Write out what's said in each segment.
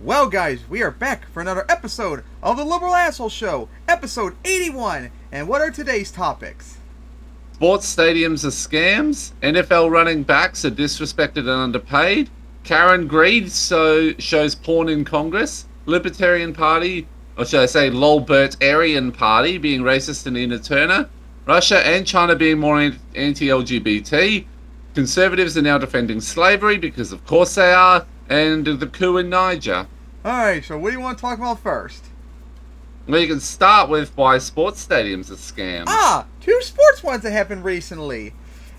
Well, guys, we are back for another episode of the Liberal Asshole Show, episode 81. And what are today's topics? Sports stadiums are scams. NFL running backs are disrespected and underpaid. Karen Greed shows porn in Congress. Libertarian Party, or should I say Lolbertarian Party, being racist and Ina Turner. Russia and China being more anti-LGBT. Conservatives are now defending slavery because of course they are. And the coup in Niger. Alright, so what do you want to talk about first? Well, you can start with why sports stadiums are scams. Two sports ones that happened recently.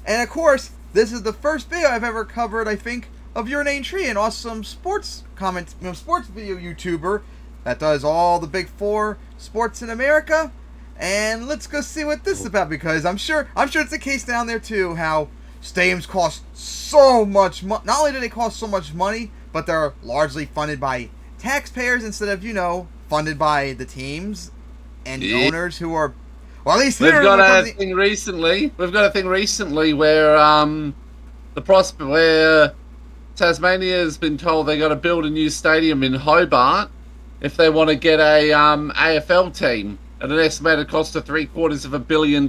And of course, this is the first video I've ever covered, I think, of Your Name Tree, an awesome sports video YouTuber that does all the big four sports in America. And let's go see what this is about, because I'm sure it's the case down there too, how stadiums cost so much money. Not only do they cost so much money, but they're largely funded by taxpayers instead of, funded by the teams and the owners who are, well, at least here We've got a thing recently where where Tasmania has been told they got to build a new stadium in Hobart if they want to get a AFL team at an estimated cost of $750 million.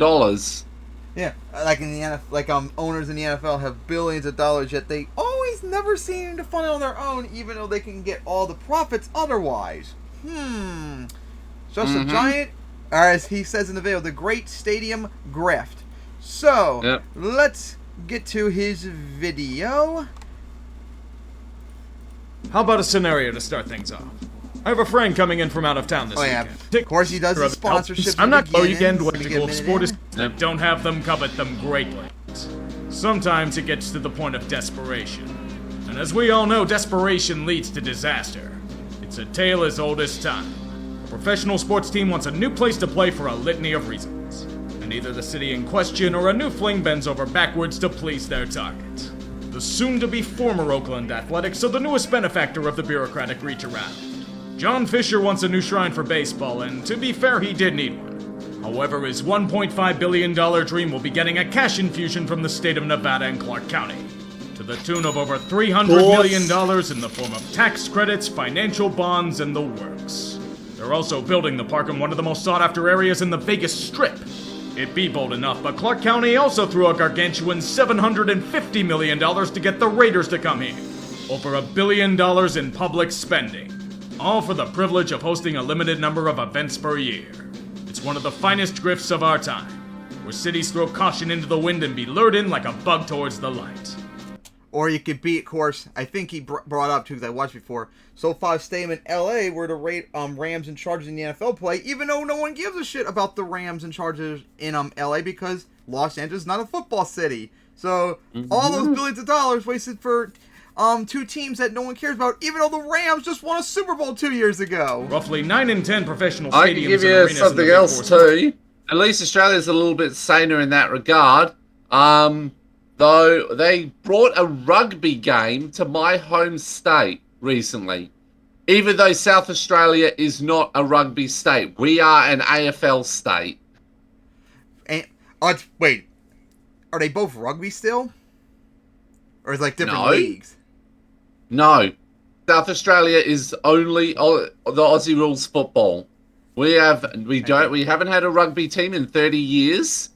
Yeah, like in the NFL, owners in the NFL have billions of dollars, yet they always never seem to fund it on their own, even though they can get all the profits otherwise. Just a giant, or as he says in the video, the great stadium grift. So, Let's get to his video. How about a scenario to start things off? I have a friend coming in from out of town this weekend. Of course he does his sponsorships. I'm not weekend electrical sports that don't have them covet them greatly. Sometimes it gets to the point of desperation. And as we all know, desperation leads to disaster. It's a tale as old as time. A professional sports team wants a new place to play for a litany of reasons. And either the city in question or a new fling bends over backwards to please their target. The soon-to-be former Oakland Athletics are the newest benefactor of the bureaucratic reach around. John Fisher wants a new shrine for baseball, and to be fair, he did need one. However, his $1.5 billion dream will be getting a cash infusion from the state of Nevada and Clark County, to the tune of over $300 million in the form of tax credits, financial bonds, and the works. They're also building the park in one of the most sought-after areas in the Vegas Strip. It'd be bold enough, but Clark County also threw a gargantuan $750 million to get the Raiders to come here. Over $1 billion in public spending. All for the privilege of hosting a limited number of events per year. It's one of the finest grifts of our time, where cities throw caution into the wind and be lured in like a bug towards the light. Or you could be, of course, I think he brought up too, because I watched before, SoFi Stadium in LA, where the Rams and Chargers in the NFL play, even though no one gives a shit about the Rams and Chargers in LA, because Los Angeles is not a football city. So all those billions of dollars wasted for two teams that no one cares about, even though the Rams just won a Super Bowl 2 years ago. Roughly 9 in 10 professional stadiums I can give you something else too. At least Australia's a little bit saner in that regard. Though they brought a rugby game to my home state recently. Even though South Australia is not a rugby state, we are an AFL state. And wait, are they both rugby still? Or is it like different leagues? No. South Australia is only the Aussie rules football. We haven't had a rugby team in 30 years.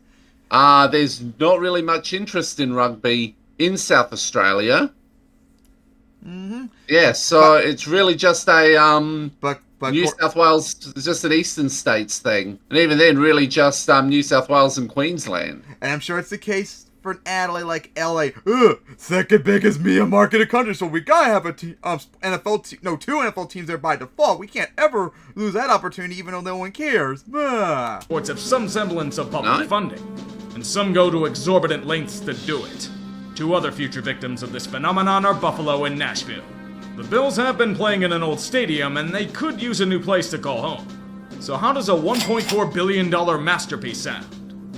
There's not really much interest in rugby in South Australia. Yeah, so it's really just a New South Wales is just an Eastern States thing. And even then really just New South Wales and Queensland. And I'm sure it's the case for an Adelaide like LA, second biggest media market in the country, so we gotta have a two NFL teams there by default. We can't ever lose that opportunity, even though no one cares. Sports have some semblance of public funding, and some go to exorbitant lengths to do it. Two other future victims of this phenomenon are Buffalo and Nashville. The Bills have been playing in an old stadium, and they could use a new place to call home. So how does a $1.4 billion masterpiece sound?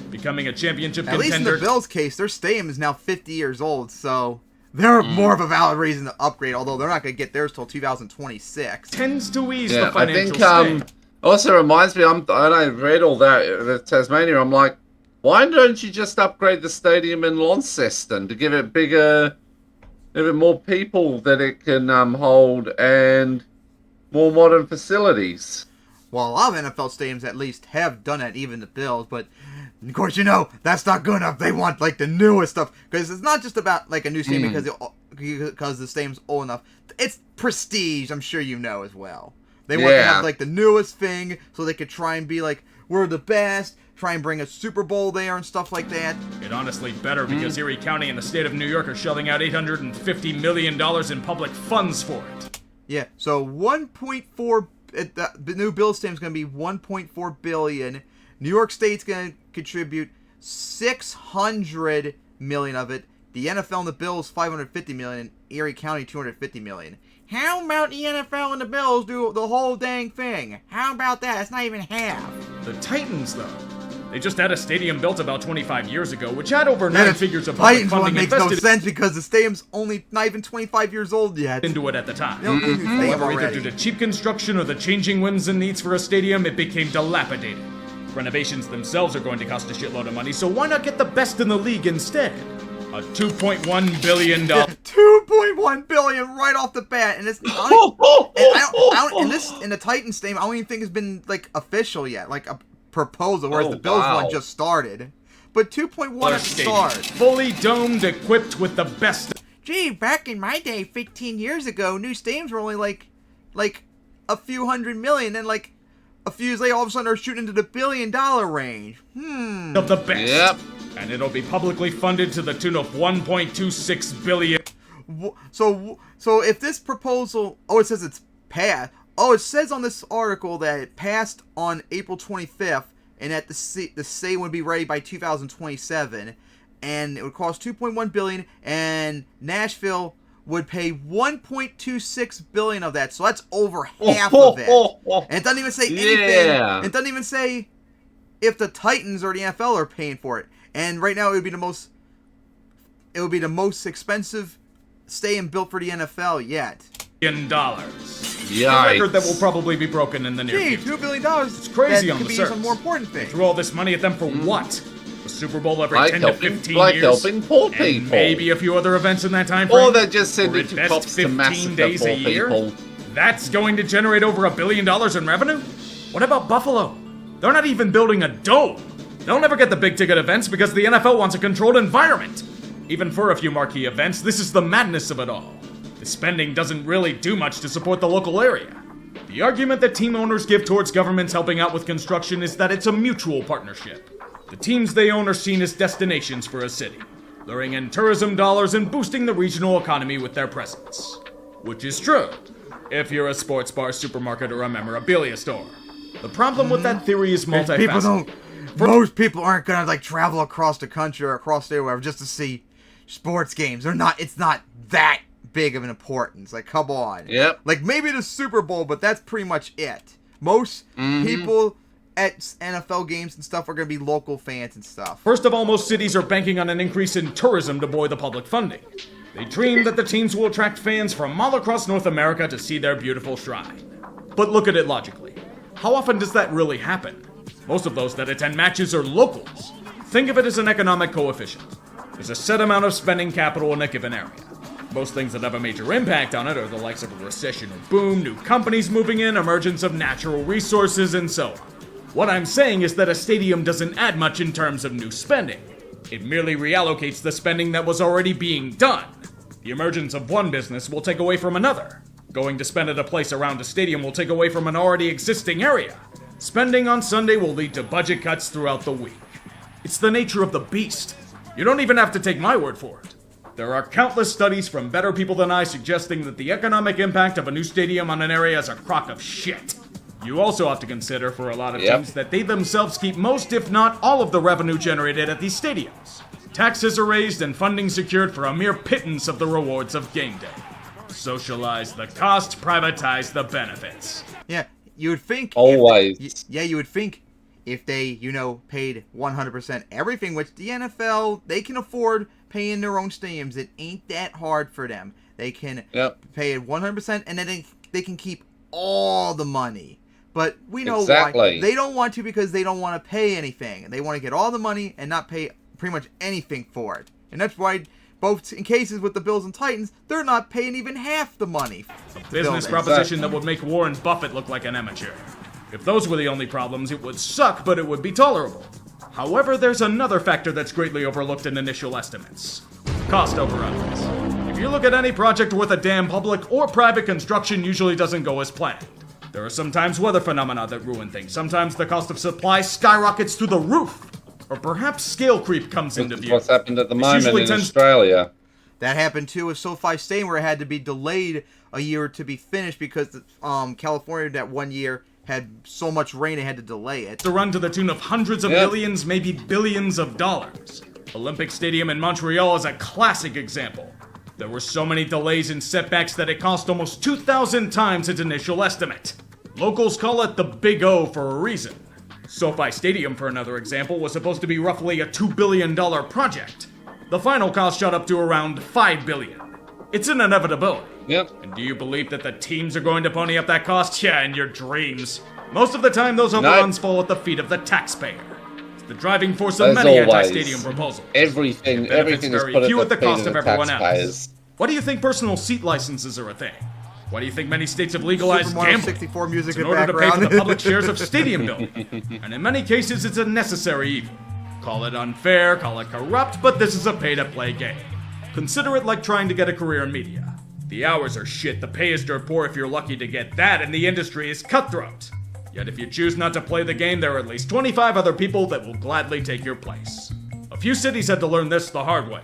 Becoming a championship contender. At least in the Bills' case, their stadium is now 50 years old, so they're more of a valid reason to upgrade, although they're not going to get theirs till 2026. Tends to ease the financial I think, also reminds me, I read all that, the Tasmania, I'm like, why don't you just upgrade the stadium in Launceston to give it bigger, a bit more people that it can hold, and more modern facilities. Well, a lot of NFL stadiums at least have done that, even the Bills, but of course, that's not good enough. They want, like, the newest stuff, because it's not just about, like, a new stadium because the stadium's old enough. It's prestige, I'm sure you know as well. They want to have, like, the newest thing, so they could try and be like, we're the best, try and bring a Super Bowl there and stuff like that. It honestly better, because Erie County and the state of New York are shelling out $850 million in public funds for it. Yeah, so 1.4, the new Bills stadium's going to be $1.4 billion. New York State's going to contribute $600 million of it. The NFL and the Bills, $550 million. Erie County, $250 million. How about the NFL and the Bills do the whole dang thing? How about that? It's not even half. The Titans, though. They just had a stadium built about 25 years ago, which had over 9 figures of public funding invested. Makes no sense because the stadium's only not even 25 years old yet. Into it at the time. However, either due to cheap construction or the changing whims and needs for a stadium, it became dilapidated. Renovations themselves are going to cost a shitload of money, so why not get the best in the league instead? A $2.1 billion. $2.1 billion right off the bat, and it's in the Titans stadium. I don't even think it's been like official yet, like a proposal, whereas the Bills one just started. But 2.1 at the start. Fully domed, equipped with the best. Gee, back in my day, 15 years ago, new stadiums were only like a few $100 million, and like a few years later, all of a sudden, they're shooting into the $1 billion range. Of the best. Yep. And it'll be publicly funded to the tune of $1.26 billion. So if this proposal, it says it's passed. It says on this article that it passed on April 25th, and that the state would be ready by 2027, and it would cost $2.1 billion, and Nashville would pay $1.26 billion of that. So that's over half of it. And it doesn't even say anything. Yeah. It doesn't even say if the Titans or the NFL are paying for it. And right now, it would be the most expensive stadium built for the NFL yet. Yikes. A record that will probably be broken in the near future. $2 billion. It's crazy on the surface. Could be some more important thing. Threw all this money at them for what? A Super Bowl every 10 to 15 like years? helping poor people. And maybe a few other events in that time frame? Or they're just sending Or at to best cops to 15 massacre days poor a year? people. That's going to generate over $1 billion in revenue? What about Buffalo? They're not even building a dome. They'll never get the big ticket events because the NFL wants a controlled environment. Even for a few marquee events, this is the madness of it all. The spending doesn't really do much to support the local area. The argument that team owners give towards governments helping out with construction is that it's a mutual partnership. The teams they own are seen as destinations for a city, luring in tourism dollars and boosting the regional economy with their presence. Which is true, if you're a sports bar, supermarket, or a memorabilia store. The problem with that theory is multifaceted. Most people aren't gonna like travel across the country or across there, wherever, just to see sports games. It's not that big of an importance. Like, come on. Yep. Like, maybe the Super Bowl, but that's pretty much it. Most people at NFL games and stuff are gonna be local fans and stuff. First of all, most cities are banking on an increase in tourism to buoy the public funding. They dream that the teams will attract fans from all across North America to see their beautiful shrine. But look at it logically. How often does that really happen? Most of those that attend matches are locals. Think of it as an economic coefficient. There's a set amount of spending capital in a given area. Most things that have a major impact on it are the likes of a recession or boom, new companies moving in, emergence of natural resources, and so on. What I'm saying is that a stadium doesn't add much in terms of new spending. It merely reallocates the spending that was already being done. The emergence of one business will take away from another. Going to spend at a place around a stadium will take away from an already existing area. Spending on Sunday will lead to budget cuts throughout the week. It's the nature of the beast. You don't even have to take my word for it. There are countless studies from better people than I suggesting that the economic impact of a new stadium on an area is a crock of shit. You also have to consider for a lot of teams that they themselves keep most, if not all, of the revenue generated at these stadiums. Taxes are raised and funding secured for a mere pittance of the rewards of game day. Socialize the cost, privatize the benefits. Yeah, you would think... Always. You would think if they, paid 100% everything, which the NFL, they can afford paying their own stadiums. It ain't that hard for them. They can pay it 100%, and then they can keep all the money. But we know why. They don't want to because they don't want to pay anything. They want to get all the money and not pay pretty much anything for it. And that's why both in cases with the Bills and Titans, they're not paying even half the money. Business proposition that would make Warren Buffett look like an amateur. If those were the only problems, it would suck, but it would be tolerable. However, there's another factor that's greatly overlooked in initial estimates. Cost overruns. If you look at any project worth a damn, public or private construction usually doesn't go as planned. There are sometimes weather phenomena that ruin things. Sometimes the cost of supply skyrockets through the roof. Or perhaps scale creep comes into view. What's happened at the moment in Australia. That happened too with SoFi Stadium, where it had to be delayed a year to be finished because California that one year had so much rain it had to delay it. To run to the tune of hundreds of millions, maybe billions of dollars. Olympic Stadium in Montreal is a classic example. There were so many delays and setbacks that it cost almost 2,000 times its initial estimate. Locals call it the Big O for a reason. SoFi Stadium, for another example, was supposed to be roughly a $2 billion project. The final cost shot up to around $5 billion. It's an inevitability. Yep. And do you believe that the teams are going to pony up that cost? Yeah, in your dreams. Most of the time, those overruns fall at the feet of the taxpayer. It's the driving force of many anti-stadium proposals. Everything is put at the cost of everyone else. Why do you think personal seat licenses are a thing? Why do you think many states have legalized gambling? 64 music in order to pay for the public shares of stadium building. And in many cases, it's a necessary evil. Call it unfair, call it corrupt, but this is a pay-to-play game. Consider it like trying to get a career in media. The hours are shit, the pay is dirt poor if you're lucky to get that, and the industry is cutthroat. Yet if you choose not to play the game, there are at least 25 other people that will gladly take your place. A few cities had to learn this the hard way.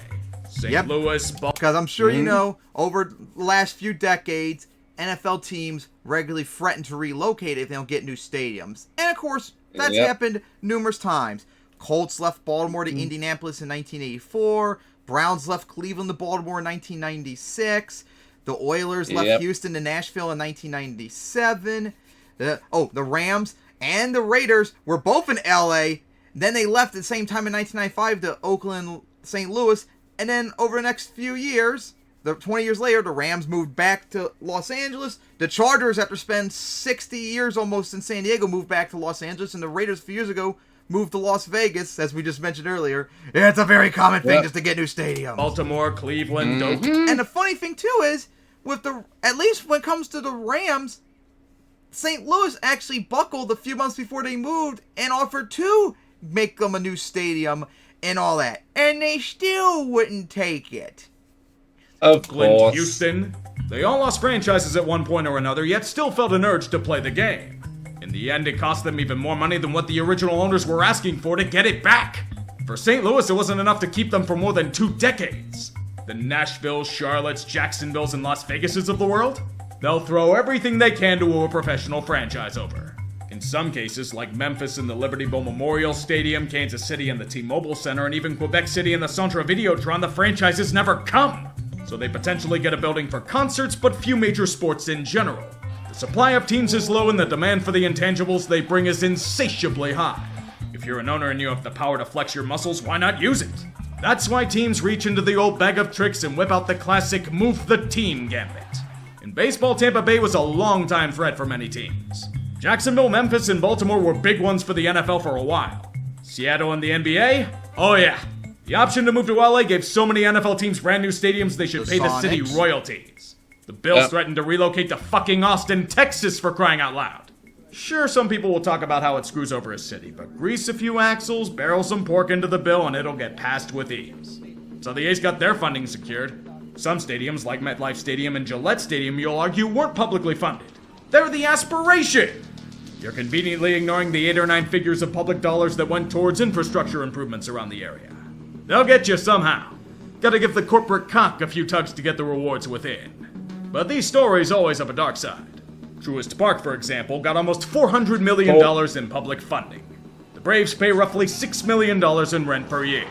St. Louis, because I'm sure you know, over the last few decades, NFL teams regularly threaten to relocate if they don't get new stadiums. And of course, that's happened numerous times. Colts left Baltimore to Indianapolis in 1984. Browns left Cleveland to Baltimore in 1996. The Oilers left Houston to Nashville in 1997. The Rams and the Raiders were both in LA. Then they left at the same time in 1995 to Oakland, St. Louis. And then over the next few years, 20 years later, the Rams moved back to Los Angeles. The Chargers, after spending 60 years almost in San Diego, moved back to Los Angeles. And the Raiders, a few years ago, moved to Las Vegas, as we just mentioned earlier. Yeah, it's a very common thing just to get new stadiums. Baltimore, Cleveland, And the funny thing, too, is, at least when it comes to the Rams, St. Louis actually buckled a few months before they moved and offered to make them a new stadium and all that. And they still wouldn't take it. Of course. Houston, they all lost franchises at one point or another, yet still felt an urge to play the game. In the end, it cost them even more money than what the original owners were asking for to get it back. For St. Louis, it wasn't enough to keep them for more than 2 decades. The Nashville, Charlottes, Jacksonvilles, and Las Vegases of the world? They'll throw everything they can to woo a professional franchise over. In some cases, like Memphis in the Liberty Bowl Memorial Stadium, Kansas City in the T-Mobile Center, and even Quebec City in the Centre Videotron, the franchises never come. So they potentially get a building for concerts, but few major sports in general. The supply of teams is low and the demand for the intangibles they bring is insatiably high. If you're an owner and you have the power to flex your muscles, why not use it? That's why teams reach into the old bag of tricks and whip out the classic move the team gambit. In baseball, Tampa Bay was a long-time threat for many teams. Jacksonville, Memphis, and Baltimore were big ones for the NFL for a while. Seattle and the NBA? Oh yeah. The option to move to LA gave so many NFL teams brand new stadiums they should pay the city royalties. The Bills threatened to relocate to fucking Austin, Texas, for crying out loud. Sure, some people will talk about how it screws over a city, but grease a few axles, barrel some pork into the bill, and it'll get passed with ease. So the A's got their funding secured. Some stadiums, like MetLife Stadium and Gillette Stadium, you'll argue weren't publicly funded. They're the aspiration! You're conveniently ignoring the 8 or 9 figures of public dollars that went towards infrastructure improvements around the area. They'll get you somehow. Gotta give the corporate cock a few tugs to get the rewards within. But these stories always have a dark side. Truist Park, for example, got almost $400 million in public funding. The Braves pay roughly $6 million in rent per year.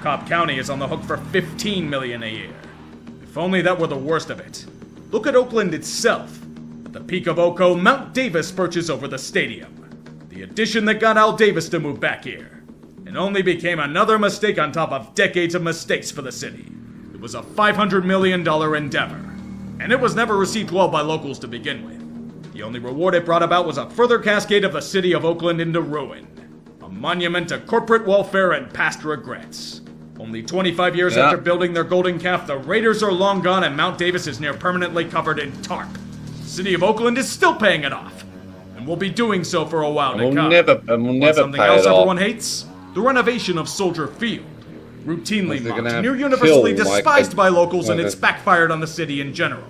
Cobb County is on the hook for $15 million a year. If only that were the worst of it. Look at Oakland itself. At the peak of Oco, Mount Davis perches over the stadium. The addition that got Al Davis to move back here. And only became another mistake on top of decades of mistakes for the city. It was a $500 million endeavor. And it was never received well by locals to begin with. The only reward it brought about was a further cascade of the city of Oakland into ruin. A monument to corporate welfare and past regrets. Only 25 years after building their golden calf, the Raiders are long gone and Mount Davis is near permanently covered in tarp. The city of Oakland is still paying it off, and will be doing so for a while to come. We'll never something pay else it everyone off. hates? The renovation of Soldier Field. Routinely They're mocked, gonna near universally kill, like, despised by locals, and like it's a- backfired on the city in general.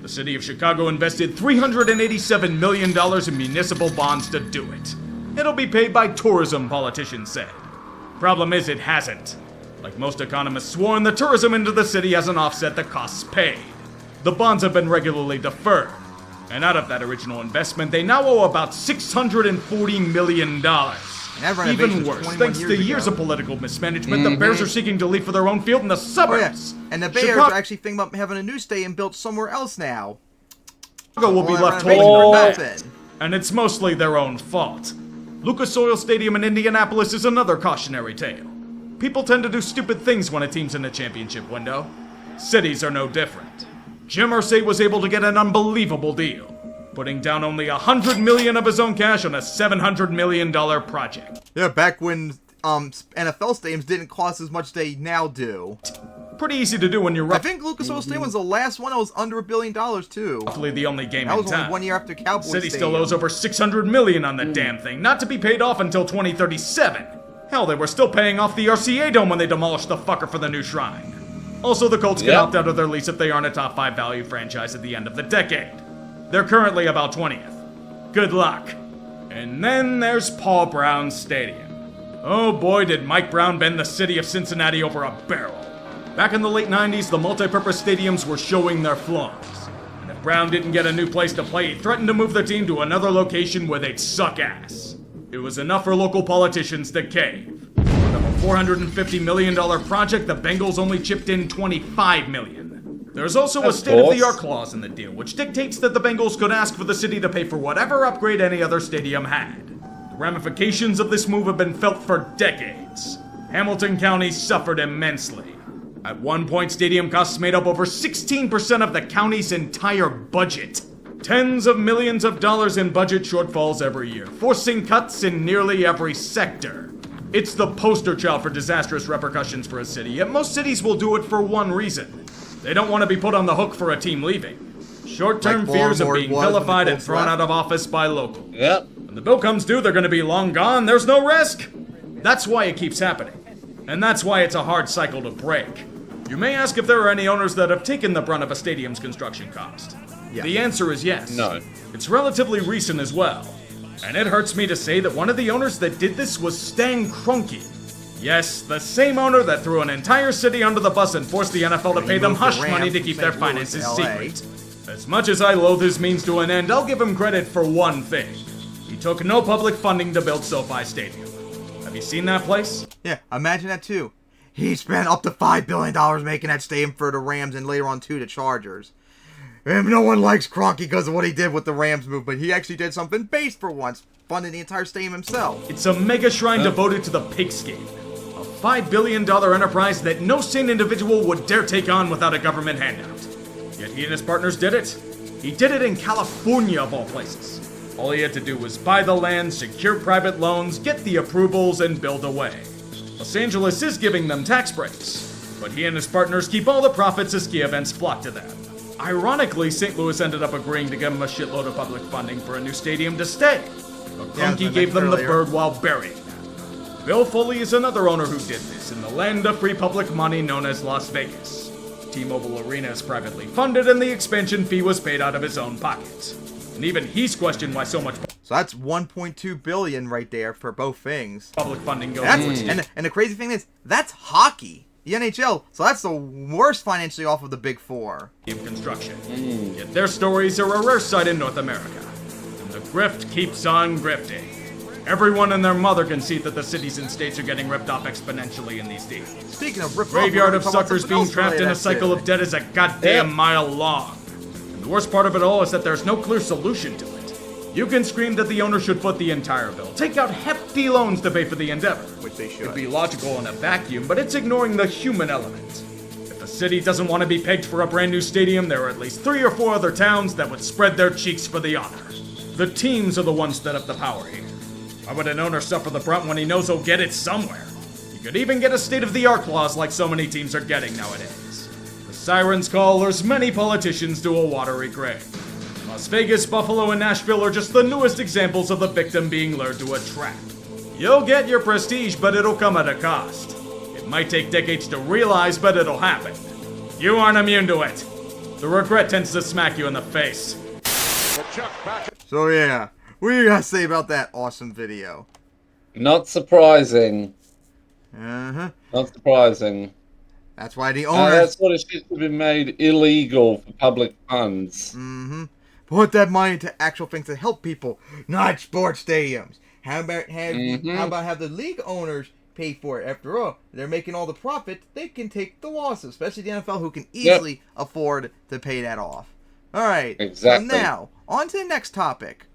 The city of Chicago invested $387 million in municipal bonds to do it. It'll be paid by tourism, politicians said. Problem is, it hasn't. Like most economists sworn, the tourism into the city hasn't offset the costs paid. The bonds have been regularly deferred. And out of that original investment, they now owe about $640 million. Even worse, thanks to years of political mismanagement, the Bears are seeking to leave for their own field in the suburbs. And the Bears are actually thinking about having a new stadium built somewhere else now. Chicago will be left holding holding their their breath. and it's mostly their own fault. Lucas Oil Stadium in Indianapolis is another cautionary tale. People tend to do stupid things when a team's in a championship window. Cities are no different. Jim Irsay was able to get an unbelievable deal, putting down only $100 million of his own cash on a $700 million project. Yeah, back when NFL stadiums didn't cost as much as they now do. Pretty easy to do when you're I think Lucas Oil Stadium was the last one that was under $1 billion too. roughly the only game That in was town. only 1 year after Cowboys City Stadium. still owes over $600 million on the damn thing, not to be paid off until 2037. Hell, they were still paying off the RCA Dome when they demolished the fucker for the new shrine. Also, the Colts can opt out of their lease if they aren't a top 5 value franchise at the end of the decade. They're currently about 20th. Good luck. And then there's Paul Brown's Stadium. Oh boy, did Mike Brown bend the city of Cincinnati over a barrel. Back in the late 90s, the multi-purpose stadiums were showing their flaws. And if Brown didn't get a new place to play, he threatened to move the team to another location where they'd suck ass. It was enough for local politicians to cave. Out of a $450 million project, the Bengals only chipped in $25 million. There's also a state-of-the-art clause in the deal, which dictates that the Bengals could ask for the city to pay for whatever upgrade any other stadium had. The ramifications of this move have been felt for decades. Hamilton County suffered immensely. At one point, stadium costs made up over 16% of the county's entire budget. Tens of millions of dollars in budget shortfalls every year, forcing cuts in nearly every sector. It's the poster child for disastrous repercussions for a city, yet most cities will do it for one reason. They don't want to be put on the hook for a team leaving. Short-term Like fears of Baltimore being was when the vilified and Colts thrown left. out of office by locals. Yep. When the bill comes due, they're going to be long gone. There's no risk. That's why it keeps happening. And that's why it's a hard cycle to break. You may ask if there are any owners that have taken the brunt of a stadium's construction cost. Yeah. The answer is yes. No. It's relatively recent as well. And it hurts me to say that one of the owners that did this was Stan Kroenke. Yes, the same owner that threw an entire city under the bus and forced the NFL to pay them moved the hush Rams money to from keep St. their Louis finances to LA. secret. As much as I loathe his means to an end, I'll give him credit for one thing. He took no public funding to build SoFi Stadium. Have you seen that place? Yeah, imagine that too. He spent up to $5 billion making that stadium for the Rams and later on too the Chargers. And no one likes Kroenke because of what he did with the Rams move, but he actually did something base for once, funding the entire stadium himself. It's a mega shrine devoted to the pigskin. A $5 billion enterprise that no sane individual would dare take on without a government handout. Yet he and his partners did it. He did it in California, of all places. All he had to do was buy the land, secure private loans, get the approvals, and build away. Los Angeles is giving them tax breaks, but he and his partners keep all the profits as ski events flock to them. Ironically, St. Louis ended up agreeing to give him a shitload of public funding for a new stadium to stay. But Yeah, as I Kroenke gave them the mentioned bird while burying them. Bill Foley is another owner who did this in the land of free public money known as Las Vegas. T-Mobile Arena is privately funded and the expansion fee was paid out of his own pocket. And even he's questioned why so much So that's $1.2 billion right there for both things. public funding goes That's, towards it. and the crazy thing is, that's hockey. The NHL, so that's the worst financially off of the Big Four. Construction. Yet their stories are a rare sight in North America. And the grift keeps on grifting. Everyone and their mother can see that the cities and states are getting ripped off exponentially in these deals. Speaking of rip Graveyard of suckers being trapped in a cycle of debt is a goddamn mile long. And the worst part of it all is that there's no clear solution to it. You can scream that the owner should foot the entire bill, take out hefty loans to pay for the endeavor. Which they should. It'd be logical in a vacuum, but it's ignoring the human element. If a city doesn't want to be pegged for a brand new stadium, there are at least 3 or 4 other towns that would spread their cheeks for the honor. The teams are the ones that have the power here. Why would an owner suffer the brunt when he knows he'll get it somewhere? He could even get a state-of-the-art clause like so many teams are getting nowadays. The Siren's Call lures many politicians to a watery grave. Las Vegas, Buffalo, and Nashville are just the newest examples of the victim being lured to a trap. You'll get your prestige, but it'll come at a cost. It might take decades to realize, but it'll happen. You aren't immune to it. The regret tends to smack you in the face. So yeah, what do you guys say about that awesome video? Not surprising. Uh-huh. Not surprising. That's why the owners... that sort of shit should be made illegal for public funds. Mm-hmm. Put that money into actual things that help people, not sports stadiums. How about have the league owners pay for it? After all, they're making all the profit. They can take the losses, especially the NFL, who can easily afford to pay that off. All right. Exactly. So now, on to the next topic.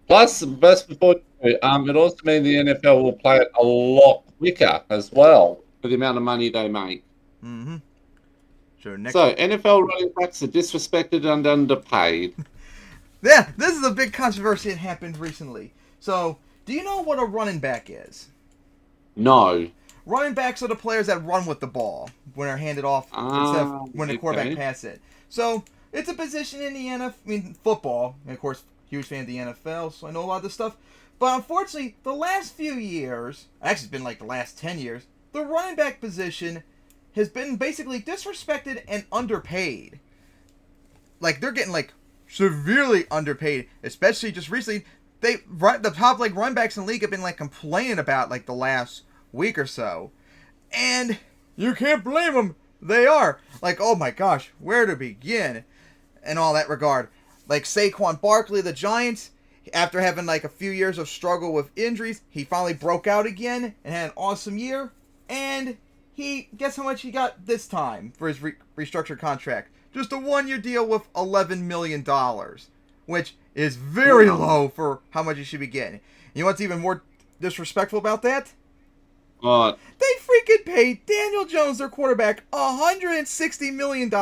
Plus, best before it also means the NFL will play it a lot quicker as well for the amount of money they make. Mm-hmm. So NFL running backs are disrespected and underpaid. Yeah, this is a big controversy that happened recently. So, do you know what a running back is? No. Running backs are the players that run with the ball when they're handed off instead of when the quarterback passes it. So, it's a position in the NFL, football, and of course, huge fan of the NFL, so I know a lot of this stuff. But unfortunately, the last few years, actually it's been like the last 10 years, the running back position has been basically disrespected and underpaid. Like, they're getting, like, severely underpaid, especially just recently. The top, like, running backs in the league have been, like, complaining about, like, the last week or so. And you can't blame them. They are. Like, oh my gosh, where to begin? And all that regard. Like, Saquon Barkley, the Giants, after having, like, a few years of struggle with injuries, he finally broke out again and had an awesome year. And guess how much he got this time for his restructured contract? Just a one-year deal with $11 million, which is very low for how much he should be getting. You know what's even more disrespectful about that? What? They freaking paid Daniel Jones, their quarterback, $160 million,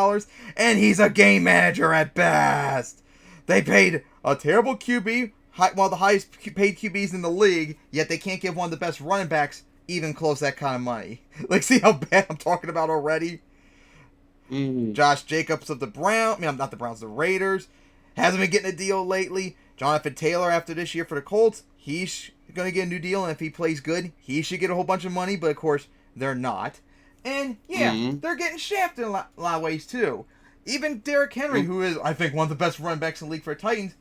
and he's a game manager at best. They paid a terrible QB, one of the highest paid QBs in the league, yet they can't give one of the best running backs even close that kind of money. Like, see how bad I'm talking about already? Josh Jacobs of the the Raiders, hasn't been getting a deal lately. Jonathan Taylor, after this year for the Colts, he's going to get a new deal, and if he plays good, he should get a whole bunch of money, but of course, they're not. And, they're getting shafted in a lot of ways, too. Even Derrick Henry, who is, I think, one of the best running backs in the league for the Titans,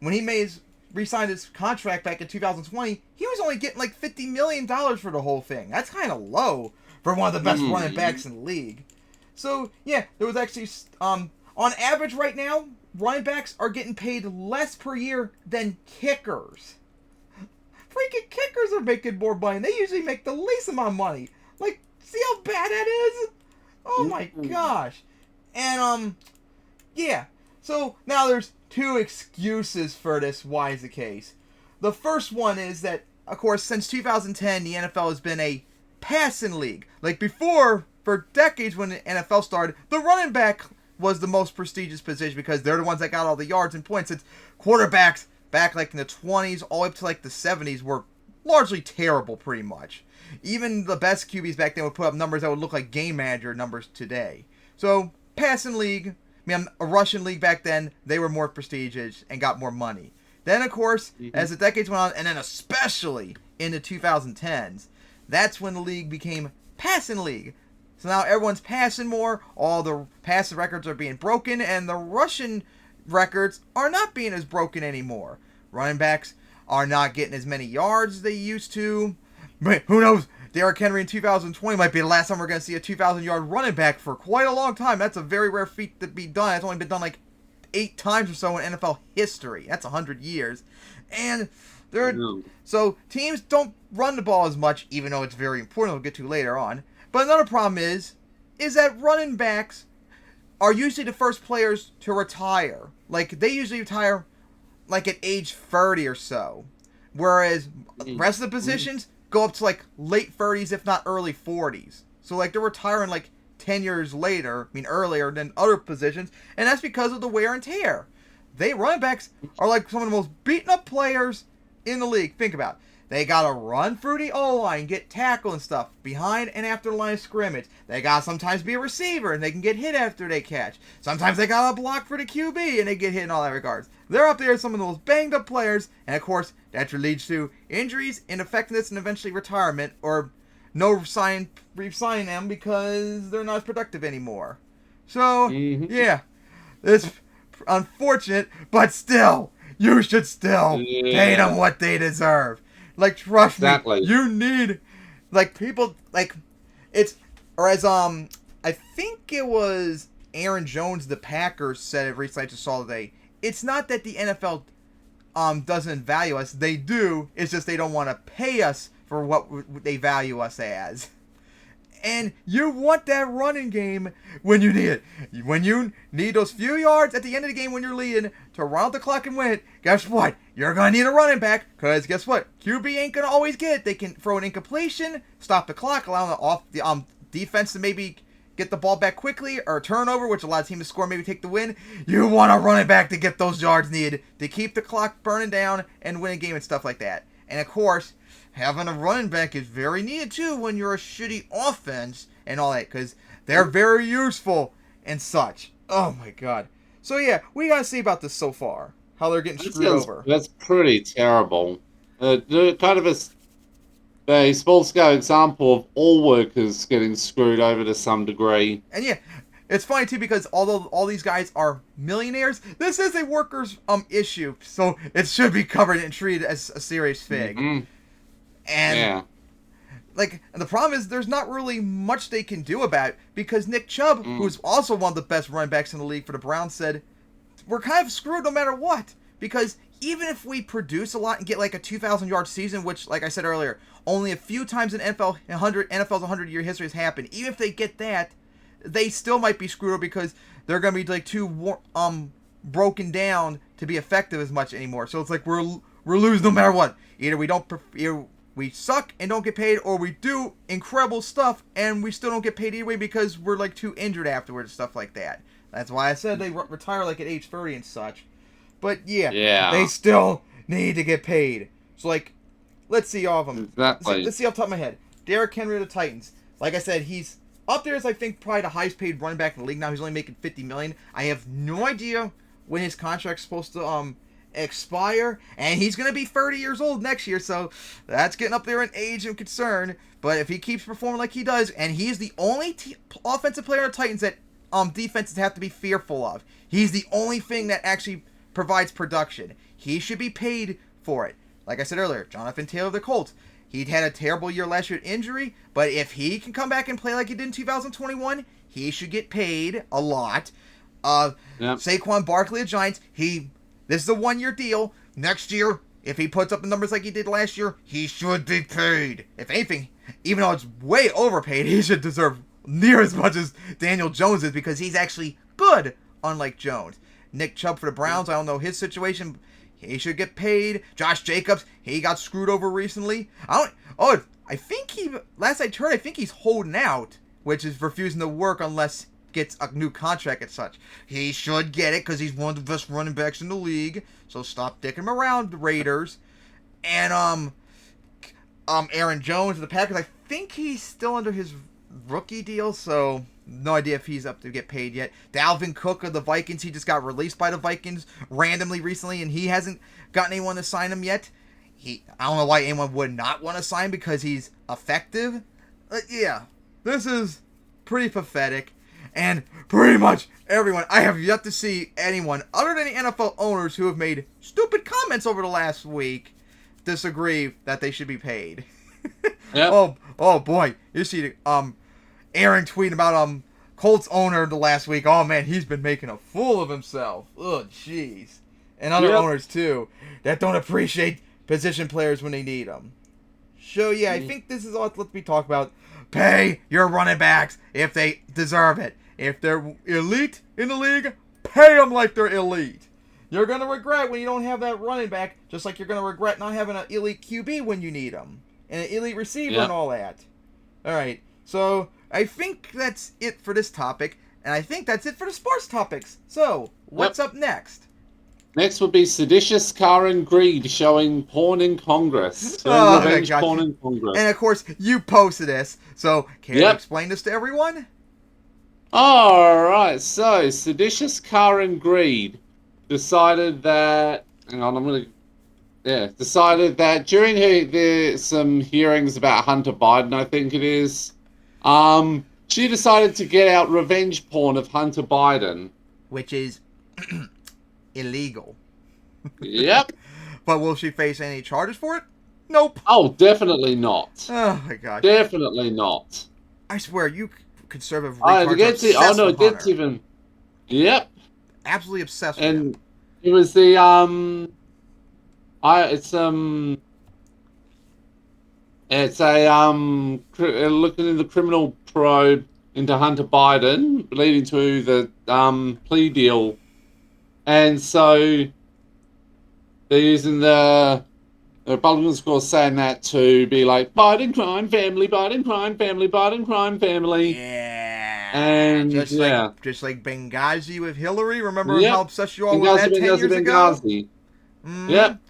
when he re-signed his contract back in 2020, he was only getting like $50 million for the whole thing. That's kind of low for one of the best running backs in the league. So, yeah, there was actually, on average right now, running backs are getting paid less per year than kickers. Freaking kickers are making more money. They usually make the least amount of money. Like, see how bad that is? Oh my gosh. And, yeah. So, now there's two excuses for this, why is the case. The first one is that, of course, since 2010, the NFL has been a passing league. Like before, for decades when the NFL started, the running back was the most prestigious position because they're the ones that got all the yards and points. Since quarterbacks back like in the 20s all the way up to like the 70s were largely terrible pretty much. Even the best QBs back then would put up numbers that would look like game manager numbers today. So, passing league, a Russian league back then, they were more prestigious and got more money. Then, of course, as the decades went on, and then especially in the 2010s, that's when the league became passing league. So now everyone's passing more, all the passing records are being broken, and the Russian records are not being as broken anymore. Running backs are not getting as many yards as they used to. But who knows? Derrick Henry in 2020 might be the last time we're going to see a 2,000-yard running back for quite a long time. That's a very rare feat to be done. It's only been done like 8 times or so in NFL history. That's 100 years. And so teams don't run the ball as much, even though it's very important. We'll get to later on. But another problem is that running backs are usually the first players to retire. Like, they usually retire like at age 30 or so. Whereas the rest of the positions go up to like late 30s, if not early 40s. So like they're retiring like 10 years later, earlier than other positions, and that's because of the wear and tear. Running backs are like some of the most beaten up players in the league. Think about it. They gotta run through the O-line, get tackle and stuff, behind and after the line of scrimmage. They gotta sometimes be a receiver, and they can get hit after they catch. Sometimes they gotta block for the QB, and they get hit in all that regards. They're up there as some of the most banged-up players, and of course, that leads to injuries, ineffectiveness, and eventually retirement, or no re-sign them because they're not as productive anymore. So, yeah, it's unfortunate, but still, you should still pay them what they deserve. Like, trust me, you need, like, people, like, it's, or as, I think it was Aaron Jones, the Packers, said it recently, I just saw today, it's not that the NFL, doesn't value us, they do, it's just they don't want to pay us for what they value us as. And you want that running game when you need it. When you need those few yards at the end of the game when you're leading to run out the clock and win it, guess what? You're going to need a running back because guess what? QB ain't going to always get it. They can throw an incompletion, stop the clock, allow the defense to maybe get the ball back quickly or a turnover, which allows the team to score, maybe take the win. You want a running back to get those yards needed to keep the clock burning down and win a game and stuff like that. And of course, having a running back is very needed too when you're a shitty offense and all that, because they're very useful and such. Oh my god. So yeah, we gotta see about this so far. How they're getting screwed over. That's pretty terrible. Kind of a small-scale example of all workers getting screwed over to some degree. And yeah, it's funny too because although all these guys are millionaires, this is a workers' issue, so it should be covered and treated as a serious fig. And like, the problem is there's not really much they can do about it because Nick Chubb, who's also one of the best running backs in the league for the Browns, said we're kind of screwed no matter what, because even if we produce a lot and get like a 2,000-yard season, which, like I said earlier, only a few times in NFL's 100-year history has happened, even if they get that, they still might be screwed because they're going to be like too broken down to be effective as much anymore. So it's like we're losing no matter what. Either we suck and don't get paid, or we do incredible stuff and we still don't get paid anyway because we're like too injured afterwards, stuff like that. That's why I said they retire like at age 30 and such. But yeah, they still need to get paid. So like, let's see all of them. Exactly. Let's see off the top of my head. Derrick Henry of the Titans. Like I said, he's up there as I think probably the highest paid running back in the league now. He's only making $50 million. I have no idea when his contract's supposed to expire, and he's going to be 30 years old next year, so that's getting up there in age and concern. But if he keeps performing like he does, and he's the only offensive player on the Titans that defenses have to be fearful of. He's the only thing that actually provides production. He should be paid for it. Like I said earlier, Jonathan Taylor of the Colts. He'd had a terrible year last year with injury, but if he can come back and play like he did in 2021, he should get paid a lot. Saquon Barkley of Giants, this is a one-year deal. Next year, if he puts up the numbers like he did last year, he should be paid. If anything, even though it's way overpaid, he should deserve near as much as Daniel Jones is because he's actually good, unlike Jones. Nick Chubb for the Browns, I don't know his situation. He should get paid. Josh Jacobs, he got screwed over recently. I think last I heard, I think he's holding out, which is refusing to work unless gets a new contract and such. He should get it because he's one of the best running backs in the league. So stop dicking him around, the Raiders. And Aaron Jones of the Packers, I think he's still under his rookie deal, so no idea if he's up to get paid yet. Dalvin Cook of the Vikings, he just got released by the Vikings randomly recently, and he hasn't gotten anyone to sign him yet. I don't know why anyone would not want to sign because he's effective. Yeah, this is pretty pathetic. And pretty much everyone, I have yet to see anyone other than the NFL owners who have made stupid comments over the last week disagree that they should be paid. Yep. Oh boy, you see Aaron tweeting about Colts owner the last week. Oh man, he's been making a fool of himself. Oh jeez. And other owners too that don't appreciate position players when they need them. So yeah, I think this is all let me talk about. Pay your running backs if they deserve it. If they're elite in the league, pay them like they're elite. You're going to regret when you don't have that running back, just like you're going to regret not having an elite QB when you need them. And an elite receiver and all that. Alright, so I think that's it for this topic. And I think that's it for the sports topics. So, what's up next? Next would be seditious Karen Greed showing porn in Congress. Showing Oh, my revenge God. porn in Congress. And of course, you posted this, so can you explain this to everyone? Alright, so seditious Karen Greed decided that... Hang on, I'm going to... Yeah, decided that during some hearings about Hunter Biden, I think it is, she decided to get out revenge porn of Hunter Biden. Which is illegal. Yep. But will she face any charges for it? Nope. Oh, definitely not. Oh my gosh. Definitely not. I swear, you conservative Oh, retards are it gets obsessed with even... Yep. Absolutely obsessed with him. And it was the, looking in the criminal probe into Hunter Biden, leading to the plea deal, and so they're using the Republicans, of course, saying that to be like Biden crime family, Biden crime family, Biden crime family. Yeah. And just like Benghazi with Hillary. Remember Yep. how obsessed you all were with that 10 years ago? Yep.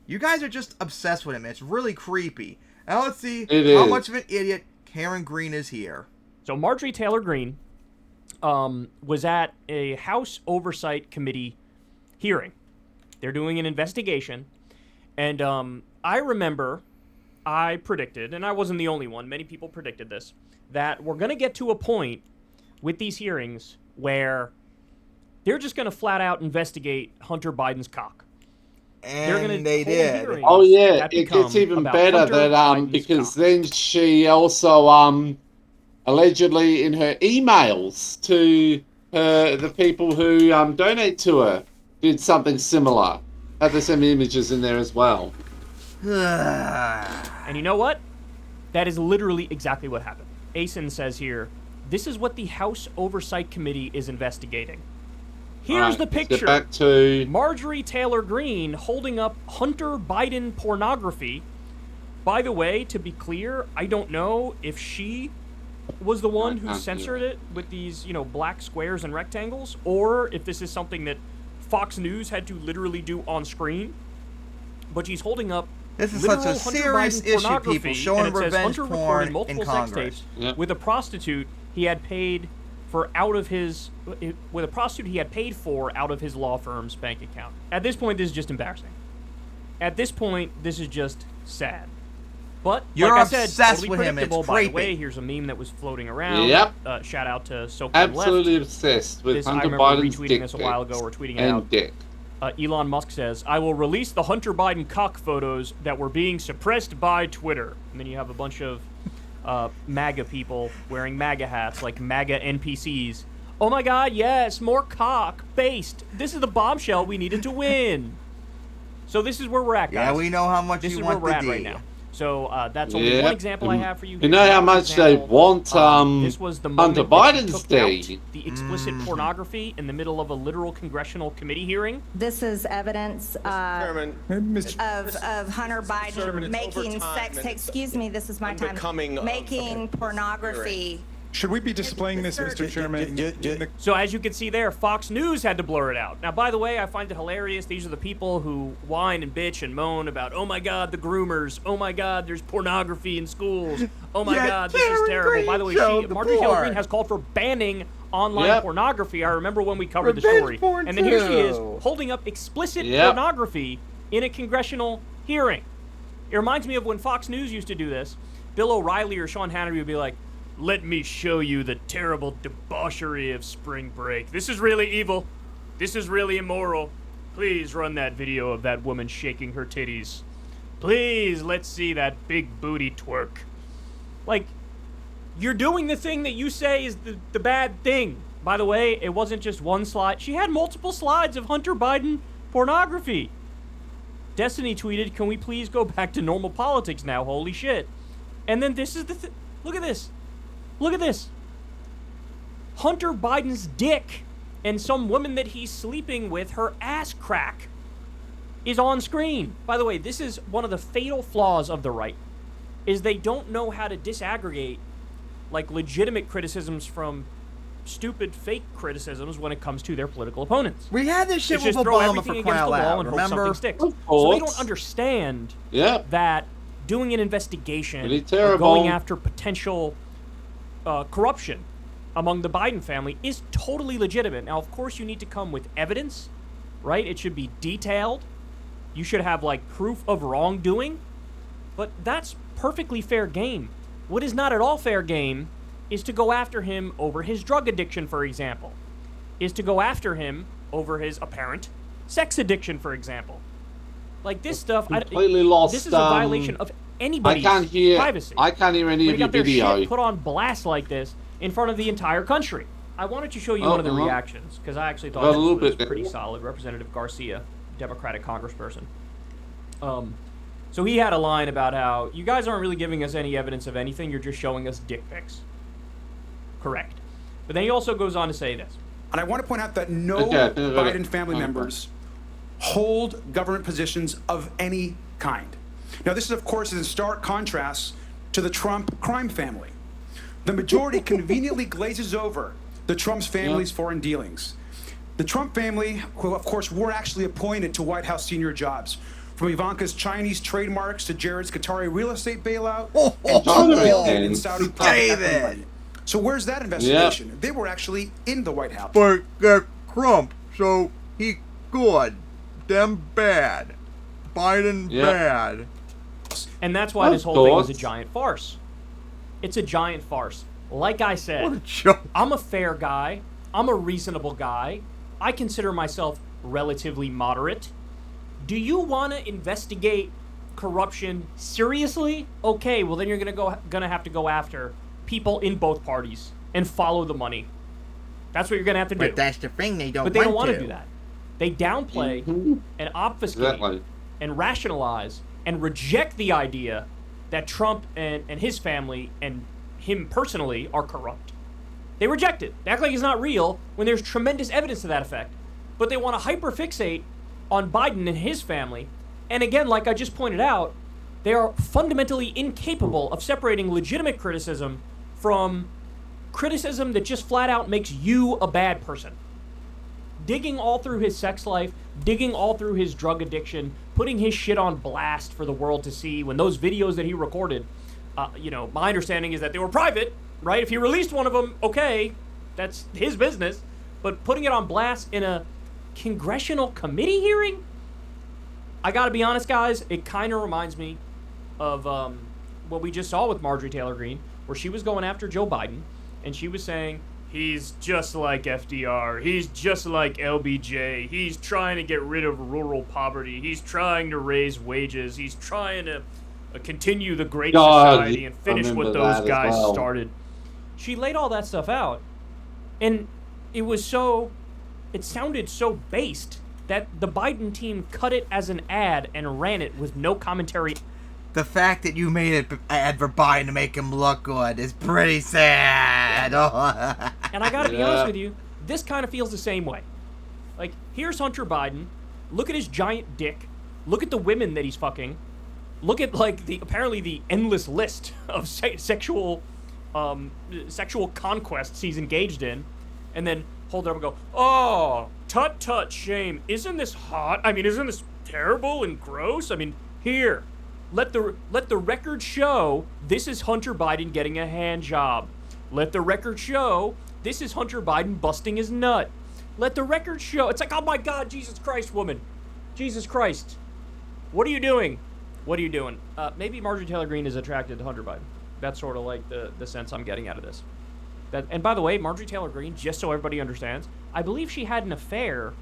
You guys are just obsessed with him. It's really creepy. Now let's see It much of an idiot Karen Greene is here. So Marjorie Taylor Greene was at a House Oversight Committee hearing. They're doing an investigation. And I remember I predicted, and I wasn't the only one, many people predicted this, that we're going to get to a point with these hearings where they're just going to flat out investigate Hunter Biden's cock. And they did. Oh yeah, it gets even better that because then she also allegedly in her emails to the people who donate to her did something similar. Had the same images in there as well. And you know what? That is literally exactly what happened. Asen says here, this is what the House Oversight Committee is investigating. Here's the picture. Back to Marjorie Taylor Greene holding up Hunter Biden pornography. By the way, to be clear, I don't know if she was the one who censored it with these, black squares and rectangles, or if this is something that Fox News had to literally do on screen. But she's holding up this is such a serious issue, people, showing revenge porn in Congress. With a prostitute he had paid for out of his law firm's bank account. At this point, this is just embarrassing. At this point, this is just sad. But you're like I said, obsessed totally with him. predictable. It's By the creepy. way, here's a meme that was floating around. Yep. Shout out to SoCal absolutely Left. obsessed with Hunter I remember Biden's retweeting dick this a while ago or tweeting it and out. Dick. Elon Musk says, I will release the Hunter Biden cock photos that were being suppressed by Twitter. And then you have a bunch of MAGA people wearing MAGA hats, like MAGA NPCs. Oh my god, yes, more cock. Based. This is the bombshell we needed to win. So this is where we're at, guys. Yeah, we know how much this you is want where we're the at right now. So that's only one example I have for you. You know how much they want this was the Hunter Biden's day. The explicit pornography in the middle of a literal congressional committee hearing. This is evidence of Hunter Biden making sex. Excuse me, this is my time. Making pornography. Should we be displaying this, Mr. Chairman? So as you can see there, Fox News had to blur it out. Now, by the way, I find it hilarious. These are the people who whine and bitch and moan about, oh my god, the groomers. Oh my god, there's pornography in schools. Oh my god, this is terrible. By the way, Marjorie Taylor Greene has called for banning online pornography. I remember when we covered the story. And then here she is, holding up explicit pornography in a congressional hearing. It reminds me of when Fox News used to do this. Bill O'Reilly or Sean Hannity would be like, let me show you the terrible debauchery of spring break. This is really evil. This is really immoral. Please run that video of that woman shaking her titties. Please, let's see that big booty twerk. Like, you're doing the thing that you say is the bad thing. By the way, it wasn't just one slide. She had multiple slides of Hunter Biden pornography. Destiny tweeted, can we please go back to normal politics now? Holy shit. And then this is the look at this. Look at this. Hunter Biden's dick and some woman that he's sleeping with, her ass crack, is on screen. By the way, this is one of the fatal flaws of the right, is they don't know how to disaggregate, like, legitimate criticisms from stupid fake criticisms when it comes to their political opponents. We had this shit It's with just throw Obama everything for against crying the out wall loud, and hope something remember? sticks. Of So they course. don't understand Yeah. that doing an investigation Really or terrible. going after potential corruption among the Biden family is totally legitimate. Now, of course, you need to come with evidence, right? It should be detailed. You should have, like, proof of wrongdoing. But that's perfectly fair game. What is not at all fair game is to go after him over his drug addiction, for example. Is to go after him over his apparent sex addiction, for example. Like, this stuff, Completely lost. this is a violation of anybody's privacy. I can't hear any When of you your got their video. shit put on blast like this in front of the entire country. I wanted to show you one of the reactions, because I actually thought Got a this little was bit pretty there. solid. Representative Garcia, Democratic congressperson. So he had a line about how, you guys aren't really giving us any evidence of anything, you're just showing us dick pics. Correct. But then he also goes on to say this. And I want to point out that no Biden family members hold government positions of any kind. Now, this is, of course, in stark contrast to the Trump crime family. The majority conveniently glazes over the Trump's family's foreign dealings. The Trump family, who, of course, were actually appointed to White House senior jobs, from Ivanka's Chinese trademarks to Jared's Qatari real estate bailout, and Joe Biden in Saudi private equity money. So where's that investigation? They were actually in the White House. But Trump, so he good, them bad, Biden bad. And that's why this whole thing is a giant farce. It's a giant farce. Like I said, What a joke. I'm a fair guy. I'm a reasonable guy. I consider myself relatively moderate. Do you want to investigate corruption seriously? Okay, well then you're gonna have to go after people in both parties and follow the money. That's what you're gonna have to do. But that's the thing, they don't But they don't want to to do that. They downplay and obfuscate and rationalize and reject the idea that Trump and his family and him personally are corrupt. They reject it. They act like it's not real when there's tremendous evidence to that effect. But they want to hyperfixate on Biden and his family. And again, like I just pointed out, they are fundamentally incapable of separating legitimate criticism from criticism that just flat out makes you a bad person. Digging all through his sex life, digging all through his drug addiction, putting his shit on blast for the world to see when those videos that he recorded, my understanding is that they were private, right? If he released one of them, okay, that's his business. But putting it on blast in a congressional committee hearing? I gotta be honest, guys, it kind of reminds me of what we just saw with Marjorie Taylor Greene, where she was going after Joe Biden, and she was saying, he's just like FDR, he's just like LBJ, he's trying to get rid of rural poverty, he's trying to raise wages, he's trying to continue the Great Society and finish what those guys started. She laid all that stuff out, and it sounded so based that the Biden team cut it as an ad and ran it with no commentary. The fact that you made an ad for Biden to make him look good is pretty sad. And I gotta be honest with you, this kind of feels the same way. Like, here's Hunter Biden. Look at his giant dick. Look at the women that he's fucking. Look at, like, apparently the endless list of sexual conquests he's engaged in. And then hold it up and go, oh, tut, shame. Isn't this hot? I mean, isn't this terrible and gross? I mean, here, let the record show this is Hunter Biden getting a hand job. Let the record show this is Hunter Biden busting his nut. Let the record show. It's like, oh my God, Jesus Christ, woman. Jesus Christ. What are you doing? What are you doing? Maybe Marjorie Taylor Greene is attracted to Hunter Biden. That's sort of like the sense I'm getting out of this. And by the way, Marjorie Taylor Greene, just so everybody understands, I believe she had an affair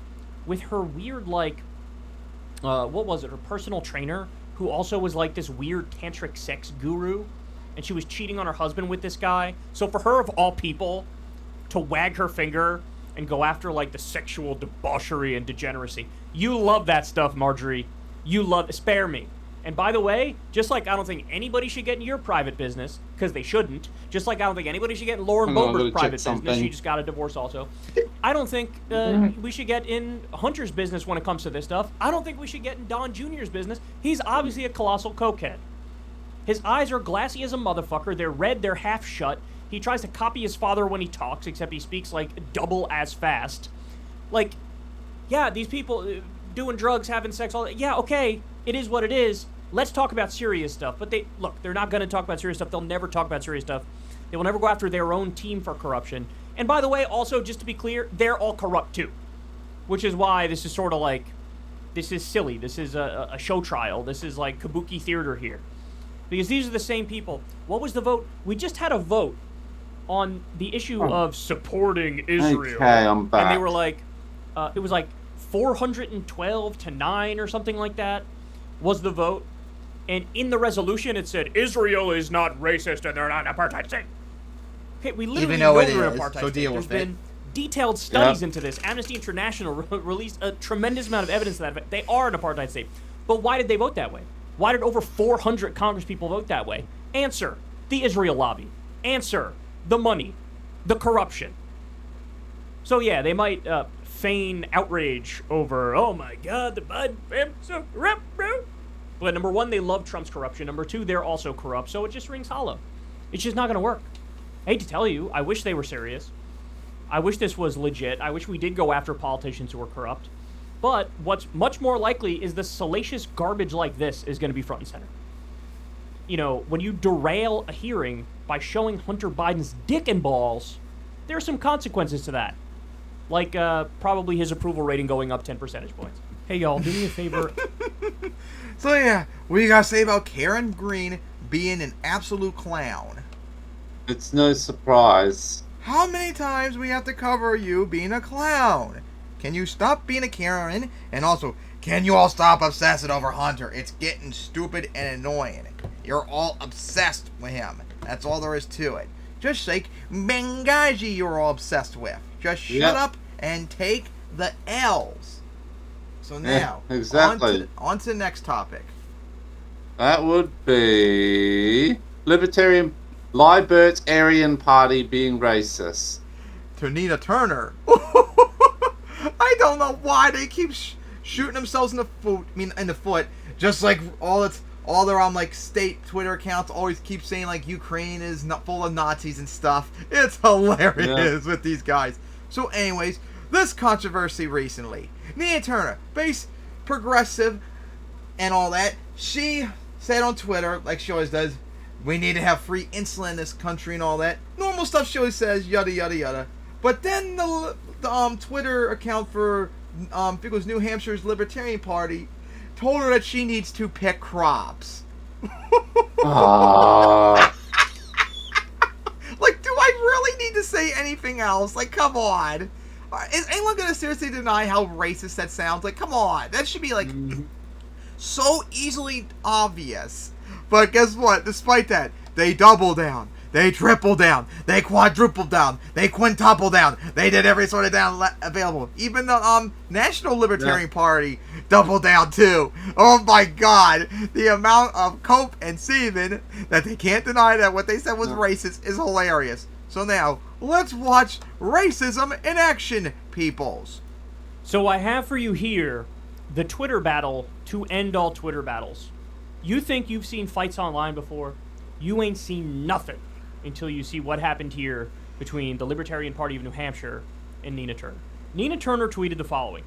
with her weird, like, what was it? Her personal trainer, who also was like this weird tantric sex guru, and she was cheating on her husband with this guy. So for her, of all people, to wag her finger and go after, like, the sexual debauchery and degeneracy, you love that stuff, Marjorie. You love. Spare me. And by the way, just like I don't think anybody should get in your private business, because they shouldn't, just like I don't think anybody should get in Lauren Boeber's private business, she just got a divorce also, I don't think we should get in Hunter's business when it comes to this stuff. I don't think we should get in Don Jr.'s business. He's obviously a colossal cokehead. His eyes are glassy as a motherfucker. They're red. They're half shut. He tries to copy his father when he talks, except he speaks, like, double as fast. Like, yeah, these people doing drugs, having sex, all that. Yeah, okay, it is what it is. Let's talk about serious stuff. But they're not going to talk about serious stuff. They'll never talk about serious stuff. They will never go after their own team for corruption. And by the way, also, just to be clear, they're all corrupt too. Which is why this is sort of like, this is silly. This is a show trial. This is like kabuki theater here. Because these are the same people. What was the vote? We just had a vote on the issue of supporting Israel. Okay, I'm back. And they were like, it was like 412 to 9 or something like that was the vote. And in the resolution, it said, Israel is not racist and they're not an apartheid state. Okay, we literally know they're an apartheid state. There's been detailed studies into this. Amnesty International released a tremendous amount of evidence to that effect. They are an apartheid state. But why did they vote that way? Why did over 400 Congress people vote that way? Answer, the Israel lobby. Answer, the money. The corruption. So yeah, they might feign outrage over, oh my God, the Biden family's so corrupt, bro. But number one, they love Trump's corruption. Number two, they're also corrupt, so it just rings hollow. It's just not going to work. I hate to tell you, I wish they were serious. I wish this was legit. I wish we did go after politicians who are corrupt. But what's much more likely is the salacious garbage like this is going to be front and center. You know, when you derail a hearing by showing Hunter Biden's dick and balls, there are some consequences to that. Like probably his approval rating going up 10 percentage points. Hey, y'all, do me a favor. So, yeah, what do you got to say about Karen Green being an absolute clown? It's no surprise. How many times we have to cover you being a clown? Can you stop being a Karen? And also, can you all stop obsessing over Hunter? It's getting stupid and annoying. You're all obsessed with him. That's all there is to it. Just like Benghazi you're all obsessed with. Just shut up and take the L's. So now, exactly. On to the next topic. That would be Libertarian Party being racist. To Nina Turner. I don't know why they keep shooting themselves in the foot. Just like all their like state Twitter accounts always keep saying like Ukraine is not full of Nazis and stuff. It's hilarious with these guys. So, anyways, this controversy recently. Nina Turner, base progressive and all that. She said on Twitter, like she always does, we need to have free insulin in this country and all that. Normal stuff she always says, yada yada yada. But then the Twitter account for I think it was New Hampshire's Libertarian Party told her that she needs to pick crops. Like, do I really need to say anything else? Like, come on. Is anyone going to seriously deny how racist that sounds? Like, come on. That should be, like, so easily obvious. But guess what? Despite that, they double down. They triple down. They quadruple down. They quintuple down. They did every sort of down available. Even the National Libertarian Party doubled down too. Oh my God. The amount of cope and semen that they can't deny that what they said was racist is hilarious. So now, let's watch racism in action, peoples. So I have for you here the Twitter battle to end all Twitter battles. You think you've seen fights online before? You ain't seen nothing until you see what happened here between the Libertarian Party of New Hampshire and Nina Turner. Nina Turner tweeted the following: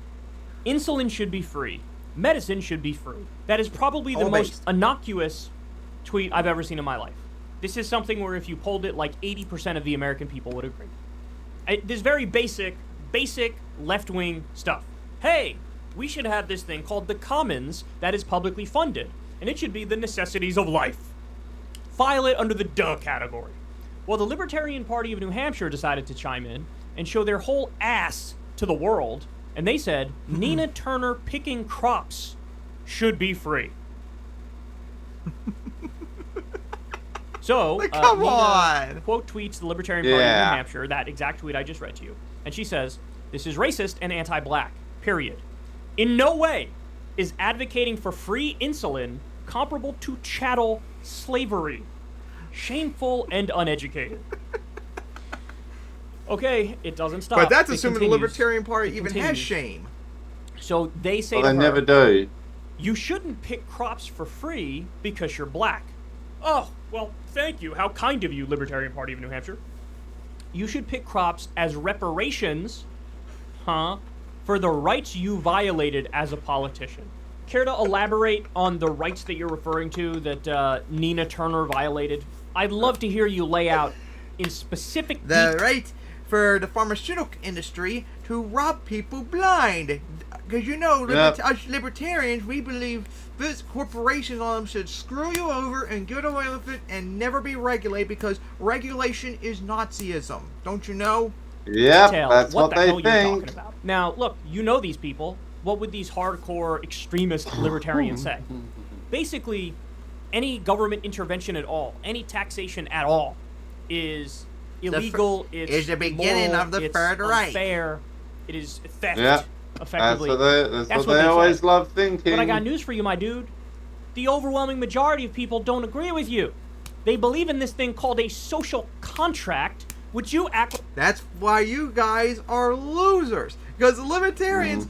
insulin should be free. Medicine should be free. That is probably the most innocuous tweet I've ever seen in my life. This is something where if you polled it, like 80% of the American people would agree. This very basic left-wing stuff. Hey, we should have this thing called the Commons that is publicly funded, and it should be the necessities of life. File it under the duh category. Well, the Libertarian Party of New Hampshire decided to chime in and show their whole ass to the world, and they said, Nina Turner picking crops should be free. So, come Nina, on! Quote tweets the Libertarian Party of New Hampshire, that exact tweet I just read to you. And she says, this is racist and anti-black, period. In no way is advocating for free insulin comparable to chattel slavery. Shameful and uneducated. Okay, it doesn't stop. But that's assuming the Libertarian Party even has shame. So they say to her, they never do. You shouldn't pick crops for free because you're black. Oh, well, thank you. How kind of you, Libertarian Party of New Hampshire. you should pick crops as reparations, for the rights you violated as a politician. Care to elaborate on the rights that you're referring to that Nina Turner violated? I'd love to hear you lay out in specific The right for the pharmaceutical industry to rob people blind. Because us libertarians, we believe this corporations on them should screw you over and get away with it and never be regulated, because regulation is Nazism. Don't you know? Yep, that's what what the they hell you're think. talking about. Now, look, you know these people. What would these hardcore extremist libertarians say? Basically, any government intervention at all, any taxation at all, is illegal. It's the beginning immoral, of the it's Third Reich. unfair. It is theft. Yeah. Effectively. That's what they always say. love thinking. But I got news for you, my dude. The overwhelming majority of people don't agree with you. They believe in this thing called a social contract, which you act. That's why you guys are losers. Because the libertarians,